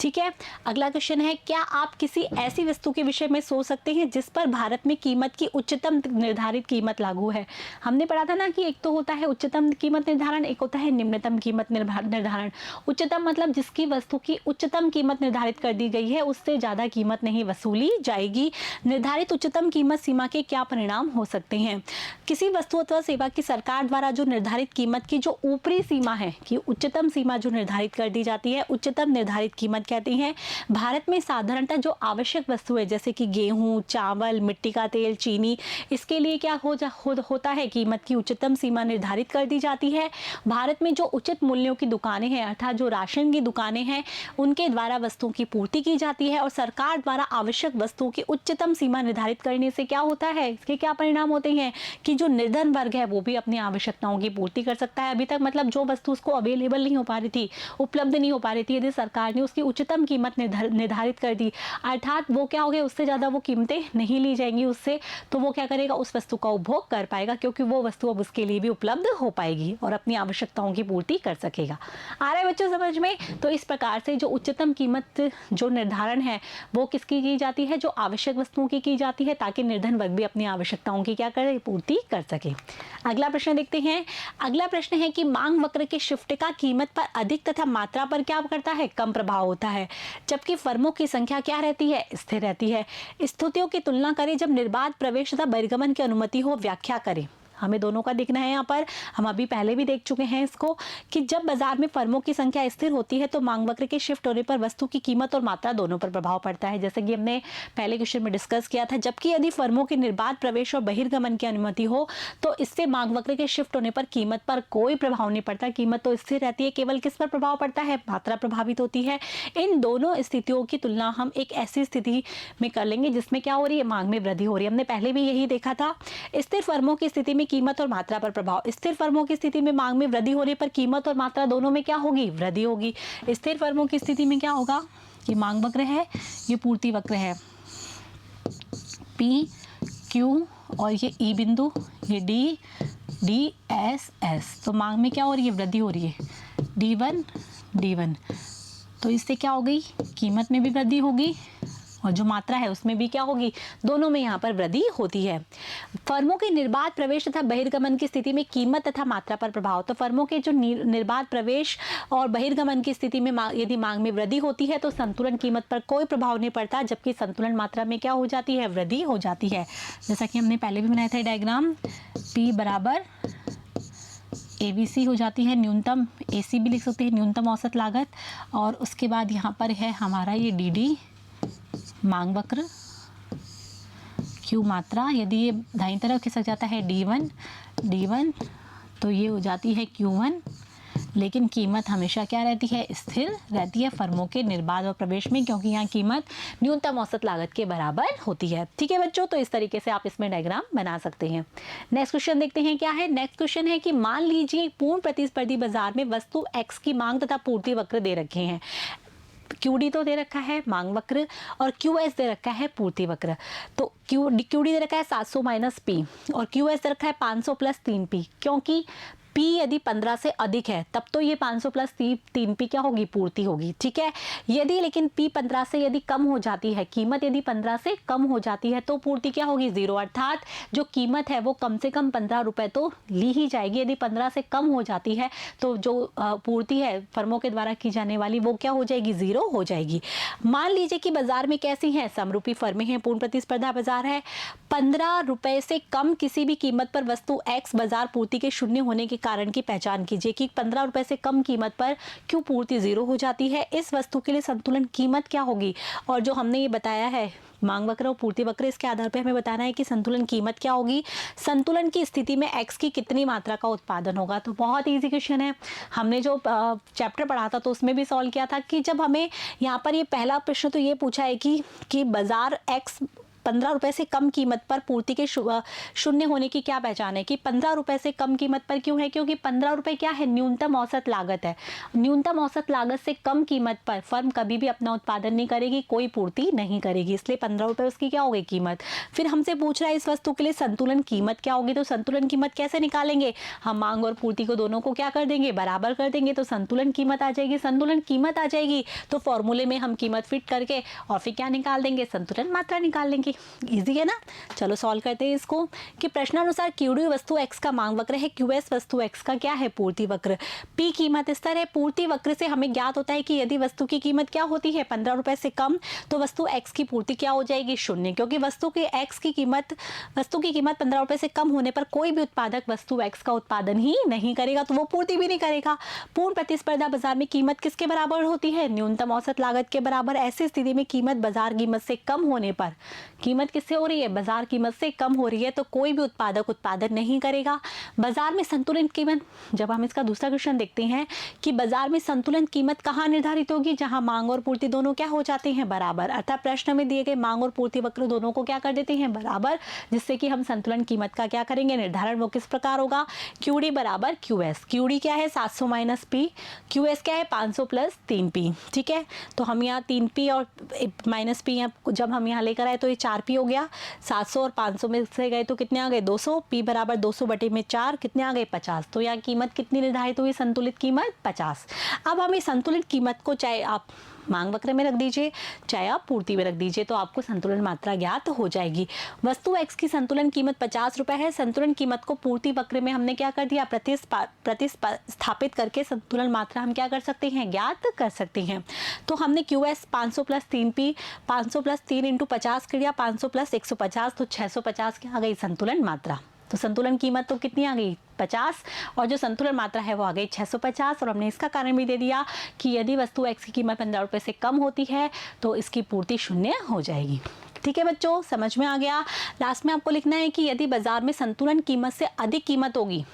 ठीक है, अगला क्वेश्चन है, क्या आप किसी ऐसी वस्तु के विषय में सोच सकते हैं जिस पर भारत में कीमत की उच्चतम निर्धारित कीमत लागू है। हमने पढ़ा था ना कि एक तो होता है उच्चतम कीमत निर्धारण, एक होता है निम्नतम कीमत निर्धारण। उच्चतम मतलब जिसकी वस्तु की उच्चतम कीमत निर्धारित कर दी गई है, उससे ज़्यादा कीमत नहीं वसूली जाएगी। निर्धारित उच्चतम कीमत सीमा के क्या परिणाम हो सकते हैं। किसी वस्तु अथवा सेवा की सरकार द्वारा जो निर्धारित कीमत की जो ऊपरी सीमा है, कि उच्चतम सीमा जो निर्धारित कर दी जाती है, उच्चतम निर्धारित कीमत कहती हैं। भारत में साधारणतः जो आवश्यक वस्तु है, जैसे कि गेहूं, चावल, मिट्टी का तेल, चीनी, इसके लिए क्या होता है, कीमत की उच्चतम सीमा निर्धारित कर दी जाती है। भारत में जो उचित मूल्यों की दुकानें हैं, अर्थात जो राशन की दुकानें हैं, उनके द्वारा वस्तुओं की पूर्ति की जाती है। और सरकार द्वारा आवश्यक वस्तुओं की उच्चतम सीमा निर्धारित करने से क्या होता है, इसके क्या परिणाम होते हैं कि जो निर्धन वर्ग है वो भी अपनी आवश्यकताओं की पूर्ति कर सकता है। अभी तक मतलब जो वस्तु उसको अवेलेबल नहीं हो पा रही थी, उपलब्ध नहीं हो पा रही थी, यदि सरकार ने उसकी उच्चतम कीमत निर्धारित कर दी, अर्थात वो क्या हो गया, उससे ज़्यादा वो कीमतें नहीं ली जाएंगी उससे, तो वो क्या करेगा, उस वस्तु का उपभोग कर पाएगा, क्योंकि वो वस्तु अब उसके लिए भी उपलब्ध हो पाएगी और अपनी आवश्यकताओं की पूर्ति कर सकेगा। आ रहा है बच्चों समझ में। तो इस प्रकार से जो उच्चतम कीमत जो निर्धारण है वो किसकी की जाती है, जो आवश्यक वस्तुओं की जाती है, ताकि निर्धन वर्ग भी अपनी आवश्यकताओं की क्या करे, पूर्ति कर सके। अगला प्रश्न देखते हैं। अगला प्रश्न है कि मांग वक्र के शिफ्ट का कीमत पर अधिक तथा मात्रा पर क्या करता है, कम प्रभाव होता है, जबकि फर्मों की संख्या क्या रहती है, स्थिर रहती है। स्थितियों की तुलना करें जब निर्बाध प्रवेश तथा बहिर्गमन की अनुमति हो। व्याख्या करें। हमें दोनों का देखना है। यहाँ पर हम अभी पहले भी देख चुके हैं इसको, कि जब बाजार में फर्मों की संख्या स्थिर होती है तो मांग वक्र के शिफ्ट होने पर वस्तु की कीमत और मात्रा दोनों पर प्रभाव पड़ता है, जैसे कि हमने पहले क्वेश्चन में डिस्कस किया था। जबकि यदि फर्मों के निर्बाध प्रवेश और बहिर्गमन की अनुमति हो तो इससे मांग वक्र के शिफ्ट होने पर कीमत पर कोई प्रभाव नहीं पड़ता, कीमत तो स्थिर रहती है। केवल किस पर प्रभाव पड़ता है, मात्रा प्रभावित होती है। इन दोनों स्थितियों की तुलना हम एक ऐसी स्थिति में कर लेंगे जिसमें क्या हो रही है, मांग में वृद्धि हो रही है। हमने पहले भी यही देखा था। स्थिर फर्मों की स्थिति में कीमत और मात्रा पर प्रभाव। स्थिर फर्मों की स्थिति में मांग में वृद्धि होने पर कीमत और मात्रा दोनों में क्या होगी, वृद्धि होगी। स्थिर फर्मों की स्थिति में क्या होगा, ये मांग वक्र है, ये पूर्ति वक्र है, पी क्यू और ये ई बिंदु, ये डी डी एस एस। तो मांग में क्या हो रही है, वृद्धि हो रही है, D1 तो इससे क्या हो गई, कीमत में भी वृद्धि होगी और जो मात्रा है उसमें भी क्या होगी, दोनों में यहाँ पर वृद्धि होती है। फर्मों के निर्बाध प्रवेश तथा बहिर्गमन की स्थिति में कीमत तथा मात्रा पर प्रभाव। तो फर्मों के जो निर्बाध प्रवेश और बहिर्गमन की स्थिति में यदि मांग में वृद्धि होती है तो संतुलन कीमत पर कोई प्रभाव नहीं पड़ता, जबकि संतुलन मात्रा में क्या हो जाती है, वृद्धि हो जाती है। जैसा कि हमने पहले भी बनाया था डायग्राम, P बराबर ABC हो जाती है न्यूनतम, AC भी लिख सकते हैं, न्यूनतम औसत लागत, और उसके बाद यहाँ पर है हमारा ये DD मांग वक्र, Q मात्रा। यदि ये दाईं तरफ खिसक जाता है D1 तो ये हो जाती है Q1, लेकिन कीमत हमेशा क्या रहती है, स्थिर रहती है फर्मों के निर्बाध और प्रवेश में, क्योंकि यहाँ कीमत न्यूनतम औसत लागत के बराबर होती है। ठीक है बच्चों, तो इस तरीके से आप इसमें डायग्राम बना सकते हैं। नेक्स्ट क्वेश्चन देखते हैं क्या है। नेक्स्ट क्वेश्चन है कि मान लीजिए पूर्ण प्रतिस्पर्धी बाजार में वस्तु X की मांग तथा पूर्ति वक्र दे रखे हैं। QD तो दे रखा है मांग वक्र, और QS दे रखा है पूर्ति वक्र। तो QD दे रखा है 700 माइनस P और QS दे रखा है 500 प्लस 3P, क्योंकि P यदि 15 से अधिक है तब तो ये 500 प्लस 3P क्या होगी, पूर्ति होगी। ठीक है, यदि लेकिन P 15 से यदि कम हो जाती है, कीमत यदि 15 से कम हो जाती है तो पूर्ति क्या होगी, 0, अर्थात जो कीमत है वो कम से कम 15 रुपये तो ली ही जाएगी। यदि 15 से कम हो जाती है तो जो पूर्ति है फर्मों के द्वारा की जाने वाली वो क्या हो जाएगी, 0 हो जाएगी। मान लीजिए कि बाजार में कैसी हैं, समरूपी फर्में हैं, पूर्ण प्रतिस्पर्धा बाजार है। 15 रुपये से कम किसी भी कीमत पर वस्तु X बाजार पूर्ति के शून्य होने के कारण की पहचान कीजिए कि 15 रुपए से कम कीमत पर क्यों पूर्ति 0 हो जाती है। इस वस्तु के लिए संतुलन कीमत क्या होगी, और जो हमने ये बताया है मांग वक्र और पूर्ति वक्र, इसके आधार पर हमें बताना है कि संतुलन कीमत क्या होगी। संतुलन की स्थिति में X की कितनी मात्रा का उत्पादन होगा। तो बहुत इजी क्वेश्चन है, हमने जो चैप्टर पढ़ा था तो उसमें भी सॉल्व किया था कि जब हमें यहाँ पर ये पहला प्रश्न तो ये पूछा है कि बाजार X 15 रुपए से कम कीमत पर पूर्ति के शून्य होने की क्या पहचान है कि 15 रुपए से कम कीमत पर क्यों है, क्योंकि 15 रुपए क्या है, न्यूनतम औसत लागत है। न्यूनतम औसत लागत से कम कीमत पर फर्म कभी भी अपना उत्पादन नहीं करेगी, कोई पूर्ति नहीं करेगी, इसलिए 15 रुपए उसकी क्या होगी, कीमत। फिर हमसे पूछ रहा है इस वस्तु के लिए संतुलन कीमत क्या होगी, तो संतुलन कीमत कैसे निकालेंगे, हम मांग और पूर्ति को दोनों को क्या कर देंगे, बराबर कर देंगे, तो संतुलन कीमत आ जाएगी। संतुलन कीमत आ जाएगी तो फॉर्मूले में हम कीमत फिट करके और फिर क्या निकाल देंगे, संतुलन मात्रा निकाल लेंगे। इजी है ना। चलो सॉल्व करते हैं इसको कि प्रश्नानुसार क्यूडी वस्तु x का मांग वक्र है, क्यूएस वस्तु x का क्या है, पूर्ति वक्र। p कीमत स्तर है। पूर्ति वक्र से हमें ज्ञात होता है कि यदि वस्तु की कीमत क्या होती है, 15 रुपए से कम, तो वस्तु x की पूर्ति क्या हो जाएगी, शून्य, क्योंकि वस्तु की कीमत 15 रुपए से कम होने पर कोई भी उत्पादक वस्तु x का उत्पादन ही नहीं करेगा, तो वो पूर्ति भी नहीं करेगा। पूर्ण प्रतिस्पर्धा बाजार में कीमत किसके बराबर होती है, न्यूनतम औसत लागत के बराबर। ऐसी स्थिति में कीमत बाजार कीमत से कम होने पर, कीमत किससे हो रही है, बाजार कीमत से कम हो रही है, तो कोई भी उत्पादक उत्पादन नहीं करेगा। बाजार में संतुलन कीमत, जब हम इसका दूसरा क्वेश्चन देखते हैं कि बाजार में संतुलन कीमत कहाँ निर्धारित होगी, जहां मांग और पूर्ति दोनों क्या हो जाते हैं, बराबर। अर्थात प्रश्न में दिए गए मांग और पूर्ति वक्र दोनों को क्या कर देते हैं, बराबर, जिससे कि हम संतुलन कीमत का क्या करेंगे, निर्धारण। वो किस प्रकार होगा, क्यूडी बराबर क्यूएस। क्यूडी क्या है, 700 माइनस पी, क्यूएस क्या है, 500 प्लस 3p। ठीक है, तो हम यहाँ 3p और माइनस पी जब हम यहाँ लेकर आए तो ये 4p हो गया। 700 और 500 में से गए तो कितने आ गए, 200। p बराबर 200 बटे में 4, कितने आ गए, 50। तो यहाँ कीमत कितनी निर्धारित हुई, संतुलित कीमत 50। अब हम इस संतुलित कीमत को चाहे आप मांग वक्र में रख दीजिए चाहे आप पूर्ति में रख दीजिए, तो आपको संतुलन मात्रा ज्ञात हो जाएगी। वस्तु x की संतुलन कीमत 50 रुपए है। संतुलन कीमत को पूर्ति वक्र में हमने क्या कर दिया, प्रतिस्थापित करके संतुलन मात्रा हम क्या कर सकते हैं, ज्ञात कर सकते हैं। तो हमने QS 500 plus 3p, 500 plus 3 into 50 कर दिया, 500 प्लस 150, तो 650 क्या आ गई, संतुलन मात्रा। तो संतुलन कीमत तो कितनी आ गई, 50, और जो संतुलन मात्रा है वो आ गई 650। और हमने इसका कारण भी दे दिया कि यदि वस्तु x की कीमत 15 रुपए से कम होती है तो इसकी पूर्ति शून्य हो जाएगी। ठीक है बच्चों, समझ में आ गया। लास्ट में आपको लिखना है कि यदि बाजार में संतुलन कीमत से अधिक कीमत होगी,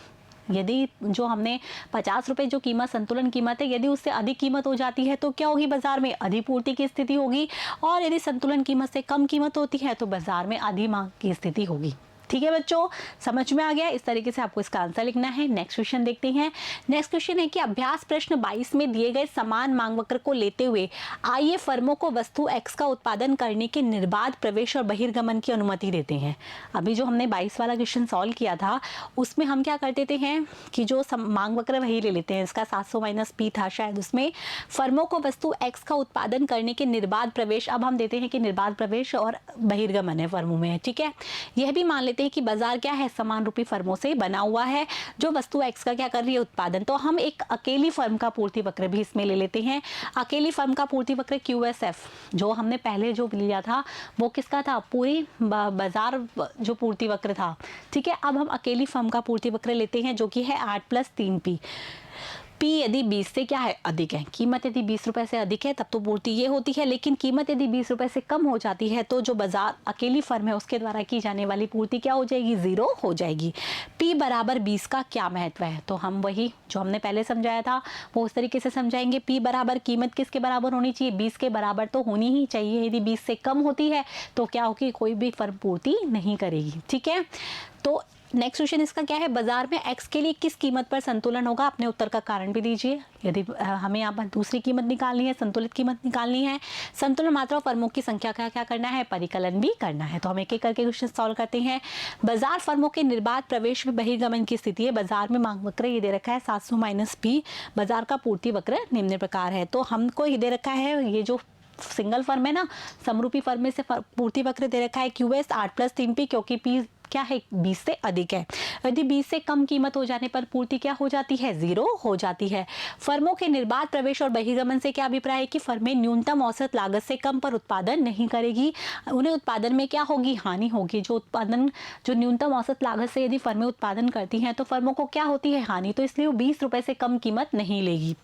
यदि जो हमने 50 रुपए जो कीमत संतुलन कीमत है, यदि उससे अधिक कीमत हो जाती है तो क्या होगी, बाजार में अधिपूर्ति की स्थिति होगी, और यदि संतुलन कीमत से कम कीमत होती है तो बाजार में अधिमांग की स्थिति होगी। ठीक है बच्चों, समझ में आ गया। इस तरीके से आपको इसका आंसर लिखना है। नेक्स्ट क्वेश्चन देखते हैं। नेक्स्ट क्वेश्चन है कि अभ्यास प्रश्न 22 में दिए गए समान मांग वक्र को लेते हुए आइए फर्मों को वस्तु x का उत्पादन करने के निर्बाध प्रवेश और बहिर्गमन की अनुमति देते हैं। अभी जो हमने 22 वाला क्वेश्चन सॉल्व किया था उसमें हम क्या कर देते हैं कि जो मांग वक्र वही ले लेते हैं, इसका 700 माइनस पी था शायद, उसमें फर्मों को वस्तु x का उत्पादन करने के निर्बाध प्रवेश, अब हम देते हैं कि निर्बाध प्रवेश और बहिर्गमन है फर्मों में। ठीक है, यह भी मान लेते हैं कि बाजार क्या है, समान रूपी फर्मों से बना हुआ है जो वस्तु x का क्या कर रही है, उत्पादन। तो हम एक अकेली फर्म का पूर्ति वक्र भी इसमें ले लेते हैं। अकेली फर्म का पूर्ति वक्र QSF, जो हमने पहले जो लिया था वो किसका था, पूरी बाजार जो पूर्ति वक्र था। ठीक है, अब हम अकेली फर्म का पूर्ति वक्र लेते हैं जो कि है 8 प्लस 3p। P यदि 20 से क्या है, अधिक है, कीमत यदि 20 रुपए से अधिक है तब तो पूर्ति ये होती है, लेकिन कीमत यदि 20 रुपए से कम हो जाती है तो जो बाजार अकेली फर्म है उसके द्वारा की जाने वाली पूर्ति क्या हो जाएगी, 0 हो जाएगी। P बराबर 20 का क्या महत्व है, तो हम वही जो हमने पहले समझाया था वो उस तरीके से समझाएंगे। P बराबर कीमत किसके बराबर होनी चाहिए, 20 के बराबर तो होनी ही चाहिए। यदि 20 से कम होती है तो क्या होगी, कोई भी फर्म पूर्ति नहीं करेगी। ठीक है, तो नेक्स्ट क्वेश्चन इसका क्या है, बाजार में x के लिए किस कीमत पर संतुलन होगा, अपने उत्तर का कारण भी दीजिए। यदि हमें यहाँ पर दूसरी कीमत निकालनी है, संतुलित कीमत निकालनी है, संतुलन मात्रा और फर्मों की संख्या का क्या करना है, परिकलन भी करना है। तो हम एक एक करके क्वेश्चन सॉल्व करते हैं। बाजार फर्मों के निर्बाध प्रवेश में बहिर्गमन की स्थिति है। बाजार में मांग वक्र ये दे रखा है 700 माइनस पी, बाजार का पूर्ति वक्र निम्न प्रकार है। तो हमको ये दे रखा है, ये जो सिंगल फर्म है ना, समरूपी फर्म में से पूर्ति वक्र दे रखा है QS 8 प्लस 3p, क्योंकि P क्या है, 20 से अधिक है। यदि 20 से कम कीमत हो जाने पर पूर्ति क्या हो जाती है, 0 हो जाती है। फर्मों के निर्बाध प्रवेश और बहिर्गमन से क्या अभिप्राय है कि फर्में न्यूनतम औसत लागत से कम पर उत्पादन नहीं करेगी, उन्हें उत्पादन में क्या होगी, हानि होगी। जो न्यूनतम औसत लागत से यदि फर्में उत्पादन करती हैं तो फर्मों को क्या होती है, हानि। तो इसलिए वो 20 रुपए से कम कीमत नहीं लेगी।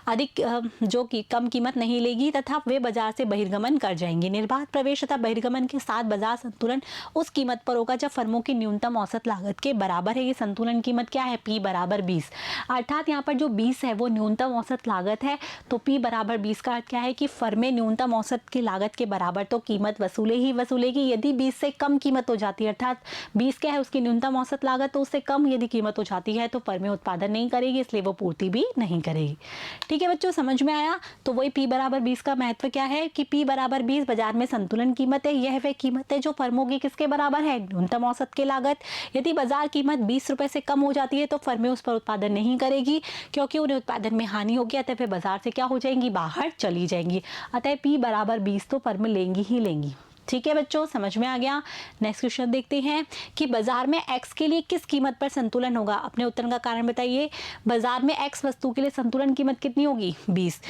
अधिक जो कि कम कीमत नहीं लेगी तथा वे बाजार से बहिर्गमन कर जाएंगे। निर्बाध प्रवेश तथा बहिर्गमन के साथ बाजार संतुलन उस कीमत पर होगा जब फर्मों की न्यूनतम औसत लागत के बराबर है। ये संतुलन कीमत क्या है? P बराबर 20। अर्थात यहाँ पर जो 20 है वो न्यूनतम औसत लागत है, तो P बराबर 20 का अर्थ क्या है कि फर्में न्यूनतम औसत की लागत के बराबर तो कीमत वसूले ही वसूलेगी। यदि 20 से कम कीमत हो जाती है, अर्थात 20 क्या है उसकी न्यूनतम औसत लागत, तो उससे कम यदि कीमत हो जाती है तो फर्में उत्पादन नहीं करेगी, इसलिए वो पूर्ति भी नहीं करेगी। ठीक है बच्चों, समझ में आया? तो वही P बराबर 20 का महत्व क्या है कि P बराबर 20 बाजार में संतुलन कीमत है। यह वह कीमत है जो फर्मों की किसके बराबर है? न्यूनतम औसत की लागत। यदि बाजार कीमत 20 रुपए से कम हो जाती है तो फर्में उस पर उत्पादन नहीं करेगी, क्योंकि उन्हें उत्पादन में हानि होगी, अतः वे बाजार से क्या हो जाएंगी? बाहर चली जाएंगी। अतः P बराबर 20 तो फर्में लेंगी ही लेंगी। ठीक है बच्चों, समझ में आ गया? नेक्स्ट क्वेश्चन देखते हैं कि बाजार में x के लिए किस कीमत पर संतुलन होगा? अपने उत्तर का कारण बताइए। बाजार में x वस्तु के लिए संतुलन कीमत कितनी होगी? 20,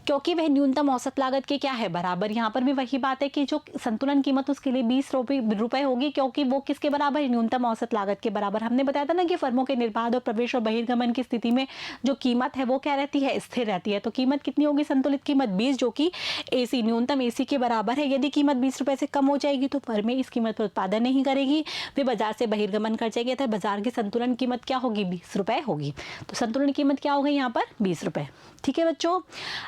क्योंकि वह न्यूनतम औसत लागत के क्या है? बराबर। यहाँ पर भी वही बात है कि जो संतुलन कीमत उसके लिए 20 रुपए होगी, क्योंकि वो किसके बराबर है? न्यूनतम औसत लागत के बराबर। हमने बताया था ना कि फर्मों के निर्बाध और प्रवेश और बहिर्गमन की स्थिति में जो कीमत है वो क्या रहती है? स्थिर रहती है। तो कीमत कितनी होगी? संतुलित कीमत 20, जो कि AC न्यूनतम AC के बराबर है। यदि कीमत 20 रुपए से कम हो जाएगी तो फर्में इस कीमत पर उत्पादन नहीं करेगी, वे बाजार से बहिर्गमन कर जाएगी, अतः बाजार की संतुलन कीमत क्या होगी? 20 रुपए होगी। तो संतुलन कीमत क्या हो गई यहाँ पर? 20 रुपए। ठीक है बच्चों,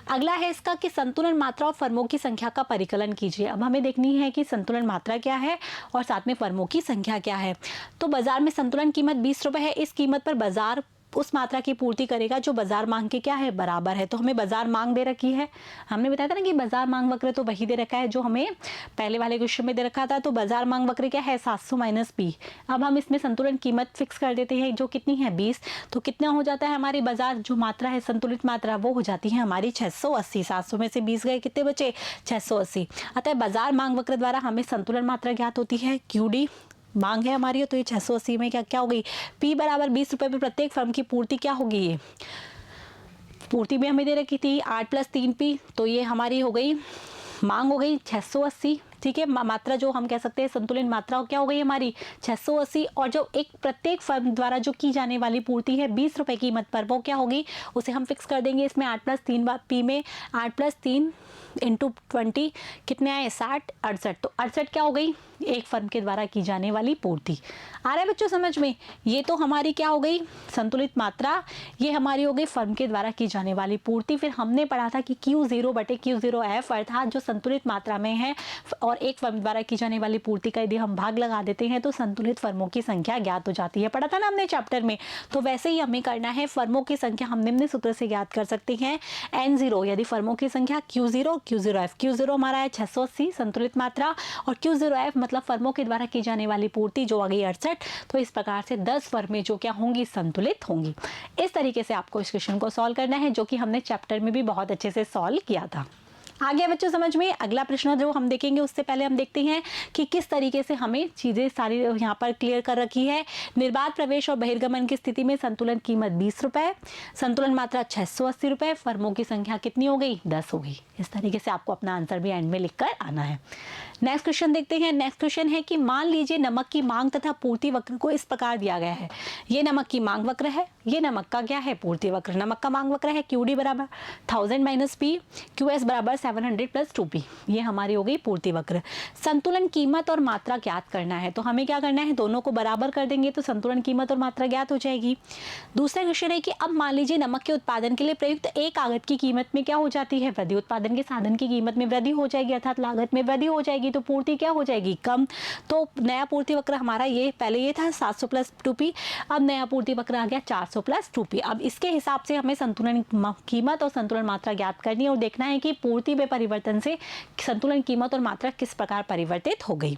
अगला है इसका कि संतुलन मात्रा और फर्मों की संख्या का परिकलन कीजिए। अब हमें देखनी है कि संतुलन मात्रा क्या है और साथ में फर्मों की संख्या क्या है। तो बाजार में संतुलन कीमत 20 रुपए है। इस कीमत पर बाजार उस मात्रा की पूर्ति करेगा जो बाजार मांग के क्या है? बराबर है। तो हमें बाजार मांग दे रखी है। हमने बताया था ना कि बाजार मांग वक्र तो वही दे रखा है जो हमें पहले वाले क्वेश्चन में दे रखा था। तो बाजार मांग वक्र क्या है? 700 माइनस P। अब हम इसमें संतुलन कीमत फिक्स कर देते हैं जो कितनी है? 20। तो कितना हो जाता है हमारी बाजार जो मात्रा है संतुलित मात्रा, वो हो जाती है हमारी 680। 700 में से 20 गए, कितने बचे? 680। अतः बाजार मांग वक्र द्वारा हमें संतुलन मात्रा ज्ञात होती है। QD मांग है हमारी, तो ये 680 में क्या हो गई? P बराबर 20 रुपए में प्रत्येक फर्म की पूर्ति क्या होगी? ये पूर्ति भी हमें दे रखी थी 8 + 3P, तो ये हमारी हो गई मांग हो गई 680। ठीक है, मात्रा जो हम कह सकते हैं संतुलित मात्रा क्या हो गई हमारी? 680। और जो एक प्रत्येक फर्म द्वारा जो की जाने वाली पूर्ति है 20 रुपए कीमत पर, वो क्या होगी? उसे हम फिक्स कर देंगे इसमें 8 + 3P में 8 + 3 × 20 कितने आए? 60, 68। तो 68 क्या हो गई? एक फर्म के द्वारा की जाने वाली पूर्ति। आ रहा है बच्चों समझ में? ये तो हमारी क्या हो गई? संतुलित मात्रा। ये हमारी हो गई फर्म के द्वारा की जाने वाली पूर्ति। फिर हमने पढ़ा था कि Q0/Q0F अर्थात जो संतुलित मात्रा में है और एक फर्म द्वारा की जाने वाली पूर्ति का यदि हम भाग लगा देते हैं तो संतुलित फर्मों की संख्या ज्ञात हो जाती है। पढ़ा था ना हमने चैप्टर में। तो वैसे ही हमें करना है। फर्मों की संख्या हम निम्न सूत्र से ज्ञात कर सकते हैं। N0 यदि फर्मों की संख्या, Q0F। Q0 हमारा है 680 संतुलित मात्रा, और Q0F मतलब फर्मों के द्वारा की जाने वाली पूर्ति जो आ गई 68। तो इस प्रकार से 10 फर्में जो क्या होंगी? संतुलित होंगी। इस तरीके से आपको इस क्वेश्चन को सॉल्व करना है, जो कि हमने चैप्टर में भी बहुत अच्छे से सॉल्व किया था। आ गया बच्चों समझ में? अगला प्रश्न जो हम देखेंगे उससे पहले हम देखते हैं कि किस तरीके से हमें चीज़ें सारी यहाँ पर क्लियर कर रखी है। निर्बाध प्रवेश और बहिर्गमन की स्थिति में संतुलन कीमत 20 रुपए, संतुलन मात्रा 680 रुपए, फर्मों की संख्या कितनी हो गई? 10 हो गई। इस तरीके से आपको अपना आंसर भी एंड में लिखकर आना है। नेक्स्ट क्वेश्चन देखते हैं। नेक्स्ट क्वेश्चन है कि मान लीजिए नमक की मांग तथा पूर्ति वक्र को इस प्रकार दिया गया है। ये नमक की मांग वक्र है, ये नमक का क्या है? पूर्ति वक्र। नमक का मांग वक्र है QD बराबर 1000 - P, QS बराबर 700 + 2P। ये हमारी हो गई पूर्ति वक्र। संतुलन कीमत और मात्रा ज्ञात करना है, तो हमें क्या करना है? दोनों को बराबर कर देंगे तो संतुलन कीमत और मात्रा ज्ञात हो जाएगी। दूसरा क्वेश्चन है कि अब मान लीजिए नमक के उत्पादन के लिए प्रयुक्त एक कागज की कीमत में क्या हो जाती है? वृद्धि। उत्पादन के साधन की कीमत में वृद्धि हो जाएगी, अर्थात लागत में वृद्धि हो जाएगी, तो पूर्ति क्या हो जाएगी? कम। तो नया पूर्ति वक्र हमारा ये पहले ये था 700 + 2P, अब नया पूर्ति वक्र आ गया 400 + 2P। अब इसके हिसाब से हमें संतुलन कीमत और संतुलन मात्रा ज्ञात करनी है और देखना है कि पूर्ति में परिवर्तन से संतुलन कीमत और मात्रा किस प्रकार परिवर्तित हो गई।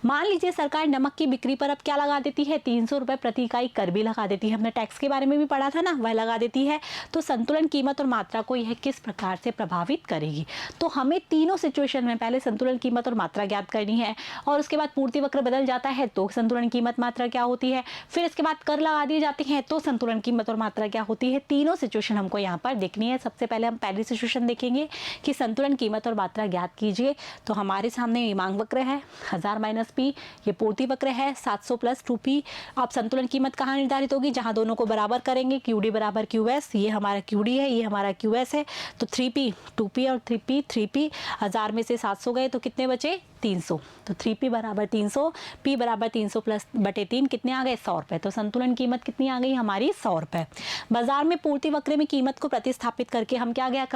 मान लीजिए सरकार नमक की बिक्री पर अब क्या लगा देती है? 300 रुपए प्रति इकाई कर भी लगा देती है। हमने टैक्स के बारे में भी पढ़ा था ना, वह लगा देती है। तो संतुलन कीमत और मात्रा को यह किस प्रकार से प्रभावित करेगी? तो हमें तीनों सिचुएशन में पहले संतुलन कीमत और मात्रा ज्ञात करनी है, और उसके बाद पूर्ति वक्र बदल जाता है तो संतुलन कीमत मात्रा क्या होती है, फिर इसके बाद कर लगा दिए जाते हैं तो संतुलन संतुलन कीमत और मात्रा क्या होती है। तीनों सिचुएशन हमको यहाँ पर देखनी है। सबसे पहले हम पहली सिचुएशन देखेंगे कि संतुलन कीमत और मात्रा ज्ञात कीजिए। तो हमारे सामने मांग वक्र है 1000 माइनस पी, ये पूर्ति वक्र है 700 प्लस 2p। अब संतुलन कीमत कहाँ निर्धारित होगी, जहाँ दोनों को बराबर करेंगे, QD बराबर QS, ये हमारा QD है, ये हमारा QS है। तो 3p 2p और 3p 3p, 1000 में से 700 गए तो कितने बचे 300। तो 3p बराबर 300, p बराबर 300 प्लस बटे 3 कितने आ गए 100 रुपये। तो संतुलन कीमत कितनी आ गई हमारी 100 रुपये। बाजार में पूर्ति वक्र में कीमत को प्रतिस्थापित करके हम क्या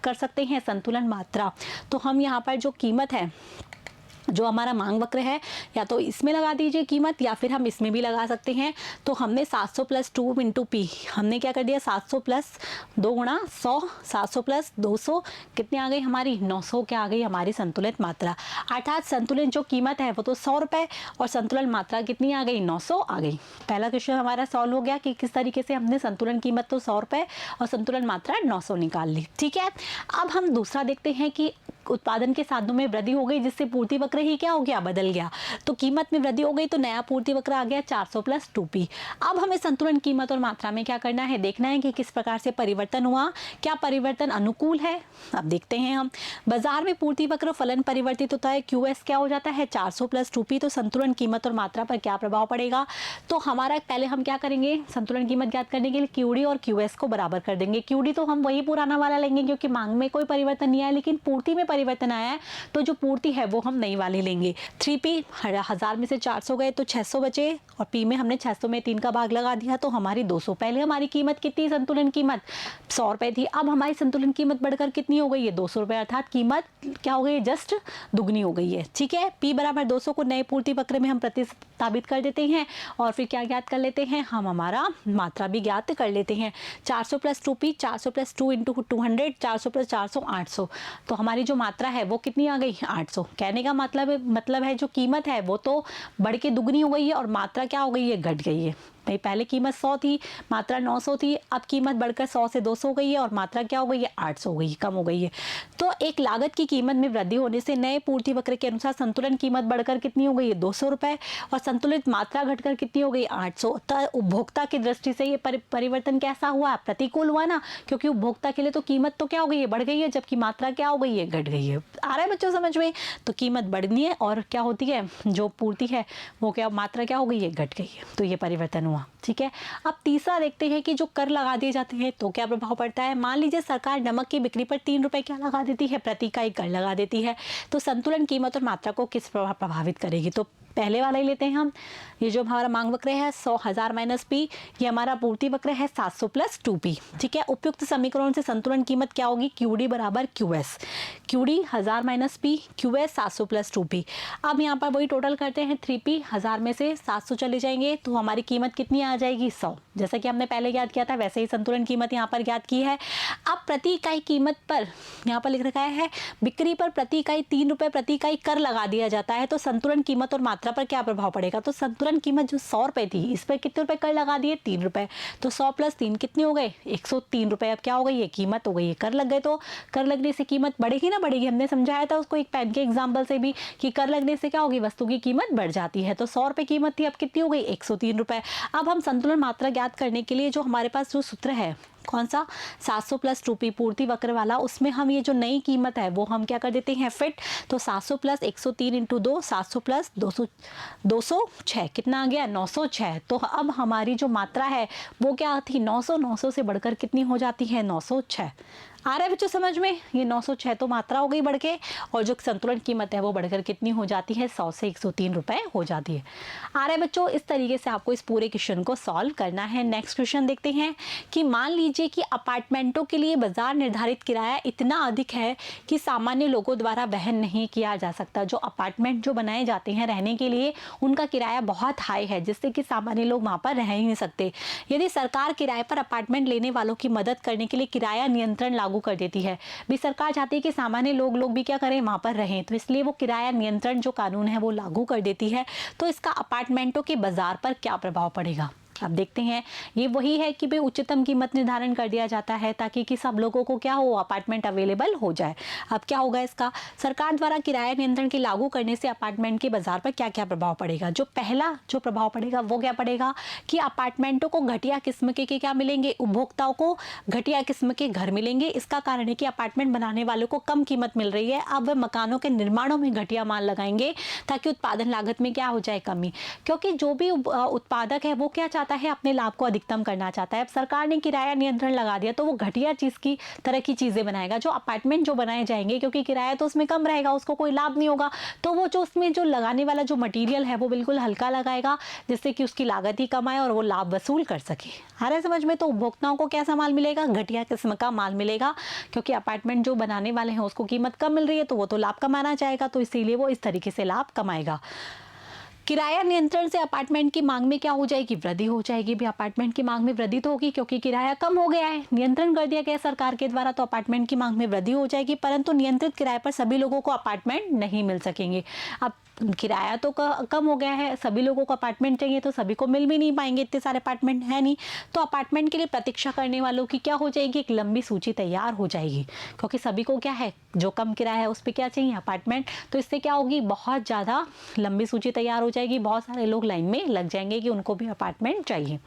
कर सकते हैं संतुलन मात्रा। तो हम यहाँ पर जो कीमत है, जो हमारा मांग वक्र है, या तो इसमें लगा दीजिए कीमत या फिर हम इसमें भी लगा सकते हैं। तो हमने 700 प्लस 2 इंटू पी, हमने क्या कर दिया 700 प्लस 2 गुणा 100, 700 प्लस 200 कितने आ गई हमारी 900 क्या आ गई हमारी संतुलित मात्रा। अर्थात संतुलित जो कीमत है वो तो 100 रुपये और संतुलन मात्रा कितनी आ गई 900 आ गई। पहला क्वेश्चन हमारा सॉल्व हो गया कि किस तरीके से हमने संतुलन कीमत तो 100 रुपये और संतुलन मात्रा 900 निकाल ली। ठीक है, अब हम दूसरा देखते हैं कि उत्पादन के साधनों में वृद्धि हो गई, जिससे पूर्ति वक्र ही क्या हो गया बदल गया। तो कीमत में वृद्धि हो गई तो नया पूर्ति वक्र आ गया 400 प्लस 2p। अब हमें संतुलन कीमत और मात्रा में क्या करना है, देखना है कि किस प्रकार से परिवर्तन हुआ, क्या परिवर्तन अनुकूल है। अब देखते हैं हम, बाजार में पूर्ति वक्र फलन परिवर्तित होता है, QS क्या हो जाता है 400 प्लस 2p। तो संतुलन कीमत और मात्रा पर क्या प्रभाव पड़ेगा। तो हमारा पहले हम क्या करेंगे, संतुलन कीमत ज्ञात करने के लिए QD और QS को बराबर कर देंगे। QD तो हम वही पुराना वाला लेंगे क्योंकि मांग में कोई परिवर्तन नहीं आया, लेकिन पूर्ति में परिवर्तन आया है तो जो पूर्ति है वो हम नई वाली लेंगे। 3p 1000 में से 400 गए तो 600 बचे और p में हमने 600 में 3 का भाग लगा दिया तो हमारी 200। पहले हमारी कीमत कितनी, संतुलन कीमत 100 रुपये थी, अब हमारी संतुलन कीमत बढ़कर कितनी हो गई है 200 रुपये। अर्थात कीमत क्या हो गई है, जस्ट दुगनी हो गई है। ठीक है, p बराबर 200 को नए पूर्ति वक्र में हम प्रतिस्थापित कर देते हैं और फिर क्या ज्ञात कर लेते हैं, हम हमारा मात्रा भी ज्ञात कर लेते हैं। 400 plus 2p, 400 plus 2 into 200, 400 plus 400 800। तो हमारी जो मात्रा है वो कितनी आ गई 800। कहने का मतलब है जो कीमत है वो तो बढ़ के दुगनी हो गई है और मात्रा क्या हो गई है, घट गई है। भाई पहले कीमत 100 थी, मात्रा 900 थी, अब कीमत बढ़कर 100 से 200 हो गई है और मात्रा क्या हो गई है 800 हो गई है, कम हो गई है। तो एक लागत की कीमत में वृद्धि होने से नए पूर्ति वक्र के अनुसार संतुलन कीमत बढ़कर कितनी हो गई है 200 रुपये और संतुलित मात्रा घटकर कितनी हो गई 800। तो उपभोक्ता की दृष्टि से ये परिवर्तन कैसा हुआ, प्रतिकूल हुआ ना, क्योंकि उपभोक्ता के लिए तो कीमत तो क्या हो गई है, बढ़ गई है, जबकि मात्रा क्या हो गई है, घट गई है। आ रहा है बच्चों समझ में। तो कीमत बढ़नी है और क्या होती है, जो पूर्ति है वो क्या मात्रा क्या हो गई है, घट गई है। तो ये परिवर्तन हुआ। ठीक है, अब तीसरा देखते हैं कि जो कर लगा दिए जाते हैं तो क्या प्रभाव पड़ता है। मान लीजिए सरकार नमक की बिक्री पर 3 रुपए क्या लगा देती है, प्रति इकाई कर लगा देती है, तो संतुलन कीमत और मात्रा को किस प्रभाव प्रभावित करेगी। तो पहले वाला ही लेते हैं हम, ये जो हमारा मांग वक्र है 100,000 माइनस पी, ये हमारा पूर्ति वक्र है 700 प्लस 2p। ठीक है, उपयुक्त समीकरण से संतुलन कीमत क्या होगी, QD बराबर QS, QD 1000 minus P, QS 700 plus 2p। अब यहाँ पर वही टोटल करते हैं, 3p 1000 में से 700 चले जाएंगे तो हमारी कीमत कितनी आ जाएगी 100। जैसा कि हमने पहले ज्ञात किया था वैसे ही संतुलन कीमत यहाँ पर ज्ञात की है। अब प्रति इकाई कीमत पर यहाँ पर लिख रखा है बिक्री पर प्रति इकाई 3 रुपये प्रति इकाई कर लगा दिया जाता है, तो संतुलन कीमत और मात्रा पर क्या प्रभाव पड़ेगा। तो संतुलन कीमत जो 100 रुपये थी इस पर कितने रुपए कर लगा दिए 3 रुपये, तो 100 प्लस 3 कितने हो गए 103 रुपये। अब क्या हो गई, ये कीमत हो गई है, कर लग गए तो कर लगने से कीमत बढ़ेगी ना बढ़ेगी। हमने समझाया था उसको एक पेन के एग्जाम्पल से भी कि कर लगने से क्या होगी, वस्तु की कीमत बढ़ जाती है। तो 100 रुपये कीमत थी, अब कितनी हो गई 103 रुपये। अब हम संतुलन मात्रा ज्ञात करने के लिए जो हमारे पास जो सूत्र है कौन सा 700 प्लस 2p पूर्ति वक्र वाला, उसमें हम ये जो नई कीमत है वो हम क्या कर देते हैं फिट। तो 700 प्लस 103 इंटू 2, 700 प्लस 206 कितना आ गया 906। तो अब हमारी जो मात्रा है वो क्या थी 900 से बढ़कर कितनी हो जाती है 906। आ रहा है बच्चों समझ में, ये 906 तो मात्रा हो गई बढ़ के और जो संतुलन कीमत है वो बढ़कर कितनी हो जाती है 100 से 103 रुपये हो जाती है। आ रहा है बच्चों, इस तरीके से आपको इस पूरे क्वेश्चन को सॉल्व करना है। नेक्स्ट क्वेश्चन देखते हैं कि मान लीजिए कि अपार्टमेंटों के लिए बाजार निर्धारित किराया इतना अधिक है कि सामान्य लोगों द्वारा वहन नहीं किया जा सकता। जो अपार्टमेंट जो बनाए जाते हैं रहने के लिए उनका किराया बहुत हाई है, जिससे कि सामान्य लोग वहाँ पर रह ही नहीं सकते। यदि सरकार किराए पर अपार्टमेंट लेने वालों की मदद करने के लिए किराया नियंत्रण लागू कर देती है, भी सरकार चाहती है कि सामान्य लोग भी क्या करें वहां पर रहें, तो इसलिए वो किराया नियंत्रण जो कानून है वो लागू कर देती है। तो इसका अपार्टमेंटों के बाजार पर क्या प्रभाव पड़ेगा। अब देखते हैं, ये वही है कि भाई उच्चतम कीमत निर्धारण कर दिया जाता है ताकि कि सब लोगों को क्या हो, अपार्टमेंट अवेलेबल हो जाए। अब क्या होगा इसका, सरकार द्वारा किराया नियंत्रण के लागू करने से अपार्टमेंट के बाजार पर क्या क्या प्रभाव पड़ेगा। जो पहला जो प्रभाव पड़ेगा वो क्या पड़ेगा कि अपार्टमेंटों को घटिया किस्म के क्या मिलेंगे, उपभोक्ताओं को घटिया किस्म के घर मिलेंगे। इसका कारण है कि अपार्टमेंट बनाने वालों को कम कीमत मिल रही है, अब वे मकानों के निर्माणों में घटिया माल लगाएंगे ताकि उत्पादन लागत में क्या हो जाए, कमी। क्योंकि जो भी उत्पादक है वो क्या चाहता है, अपने लाभ को अधिकतम करना चाहता है। अब सरकार ने किराया नियंत्रण लगा दिया तो वो घटिया चीज की तरह की चीजें बनाएगा। जो अपार्टमेंट जो बनाए जाएंगे, क्योंकि किराया तो उसमें कम रहेगा, उसको कोई लाभ नहीं होगा, तो वो जो उसमें जो लगाने वाला जो मटेरियल है वो बिल्कुल हल्का लगाएगा, जिससे कि उसकी लागत ही कम आए और वो लाभ वसूल कर सके। आ रहा है समझ में। तो उपभोक्ताओं को कैसा माल मिलेगा, घटिया किस्म का माल मिलेगा, क्योंकि अपार्टमेंट जो बनाने वाले हैं उसको कीमत कम मिल रही है तो वो तो लाभ कमाना चाहेगा, तो इसीलिए वो इस तरीके से लाभ कमाएगा। किराया नियंत्रण से अपार्टमेंट की मांग में क्या हो जाएगी, वृद्धि हो जाएगी। भी अपार्टमेंट की मांग में वृद्धि तो होगी क्योंकि किराया कम हो गया है, नियंत्रण कर दिया गया सरकार के द्वारा, तो अपार्टमेंट की मांग में वृद्धि हो जाएगी। परंतु नियंत्रित किराए पर सभी लोगों को अपार्टमेंट नहीं मिल सकेंगे। अब किराया तो कम हो गया है, सभी लोगों को अपार्टमेंट चाहिए तो सभी को मिल भी नहीं पाएंगे, इतने सारे अपार्टमेंट है नहीं। तो अपार्टमेंट के लिए प्रतीक्षा करने वालों की क्या हो जाएगी, एक लंबी सूची तैयार हो जाएगी, क्योंकि सभी को क्या है, जो कम किराया है उस पर क्या चाहिए, अपार्टमेंट। तो इससे क्या होगी, बहुत ज़्यादा लंबी सूची तैयार हो जाएगी, बहुत सारे लोग लाइन में लग जाएंगे कि उनको भी अपार्टमेंट चाहिए।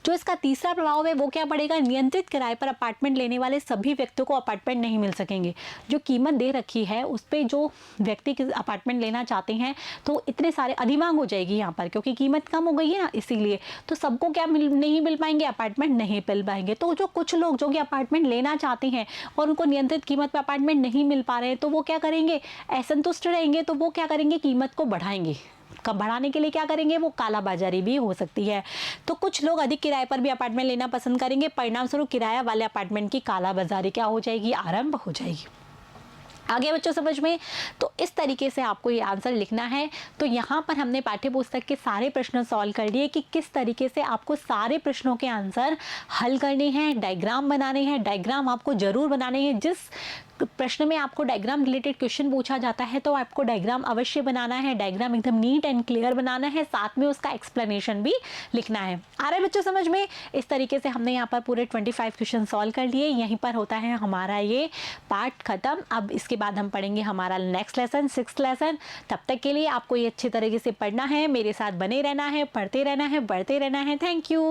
जो इसका तीसरा प्रभाव है वो क्या पड़ेगा, नियंत्रित किराए पर अपार्टमेंट लेने वाले सभी व्यक्तियों को अपार्टमेंट नहीं मिल सकेंगे। जो कीमत दे रखी है उस पर जो व्यक्ति अपार्टमेंट लेना चाहते हैं तो इतने सारे अधिमांग हो जाएगी यहाँ पर, क्योंकि कीमत कम हो गई है ना, इसीलिए तो सबको क्या नहीं मिल पाएंगे, अपार्टमेंट नहीं मिल पाएंगे। तो जो कुछ लोग जो कि अपार्टमेंट लेना चाहते हैं और उनको नियंत्रित कीमत पर अपार्टमेंट नहीं मिल पा रहे हैं, तो वो क्या करेंगे, असंतुष्ट रहेंगे, तो वो क्या करेंगे, कीमत को बढ़ाएंगे। कम बढ़ाने के लिए क्या करेंगे, वो कालाबाजारी भी हो सकती है। तो कुछ लोग अधिक किराए पर भी अपार्टमेंट लेना पसंद करेंगे, परिणाम स्वरूप किराया वाले अपार्टमेंट की कालाबाजारी क्या हो जाएगी, आरंभ हो जाएगी। आगे बच्चों समझ में। तो इस तरीके से आपको ये आंसर लिखना है। तो यहाँ पर हमने पाठ्य पुस्तक के सारे प्रश्न सॉल्व कर लिए कि किस तरीके से आपको सारे प्रश्नों के आंसर हल करने हैं, डायग्राम बनाने हैं। डायग्राम आपको जरूर बनाने हैं, जिस प्रश्न में आपको डायग्राम रिलेटेड क्वेश्चन पूछा जाता है तो आपको डायग्राम अवश्य बनाना है, डायग्राम एकदम नीट एंड क्लियर बनाना है, साथ में उसका एक्सप्लेनेशन भी लिखना है। आ रहा है बच्चों समझ में। इस तरीके से हमने यहाँ पर पूरे 25 क्वेश्चन सॉल्व कर लिए। यहीं पर होता है हमारा ये पार्ट खत्म। अब इसके बाद हम पढ़ेंगे हमारा नेक्स्ट लेसन, 6th लेसन। तब तक के लिए आपको ये अच्छे तरीके से पढ़ना है, मेरे साथ बने रहना है, पढ़ते रहना है, बढ़ते रहना है। Thank you.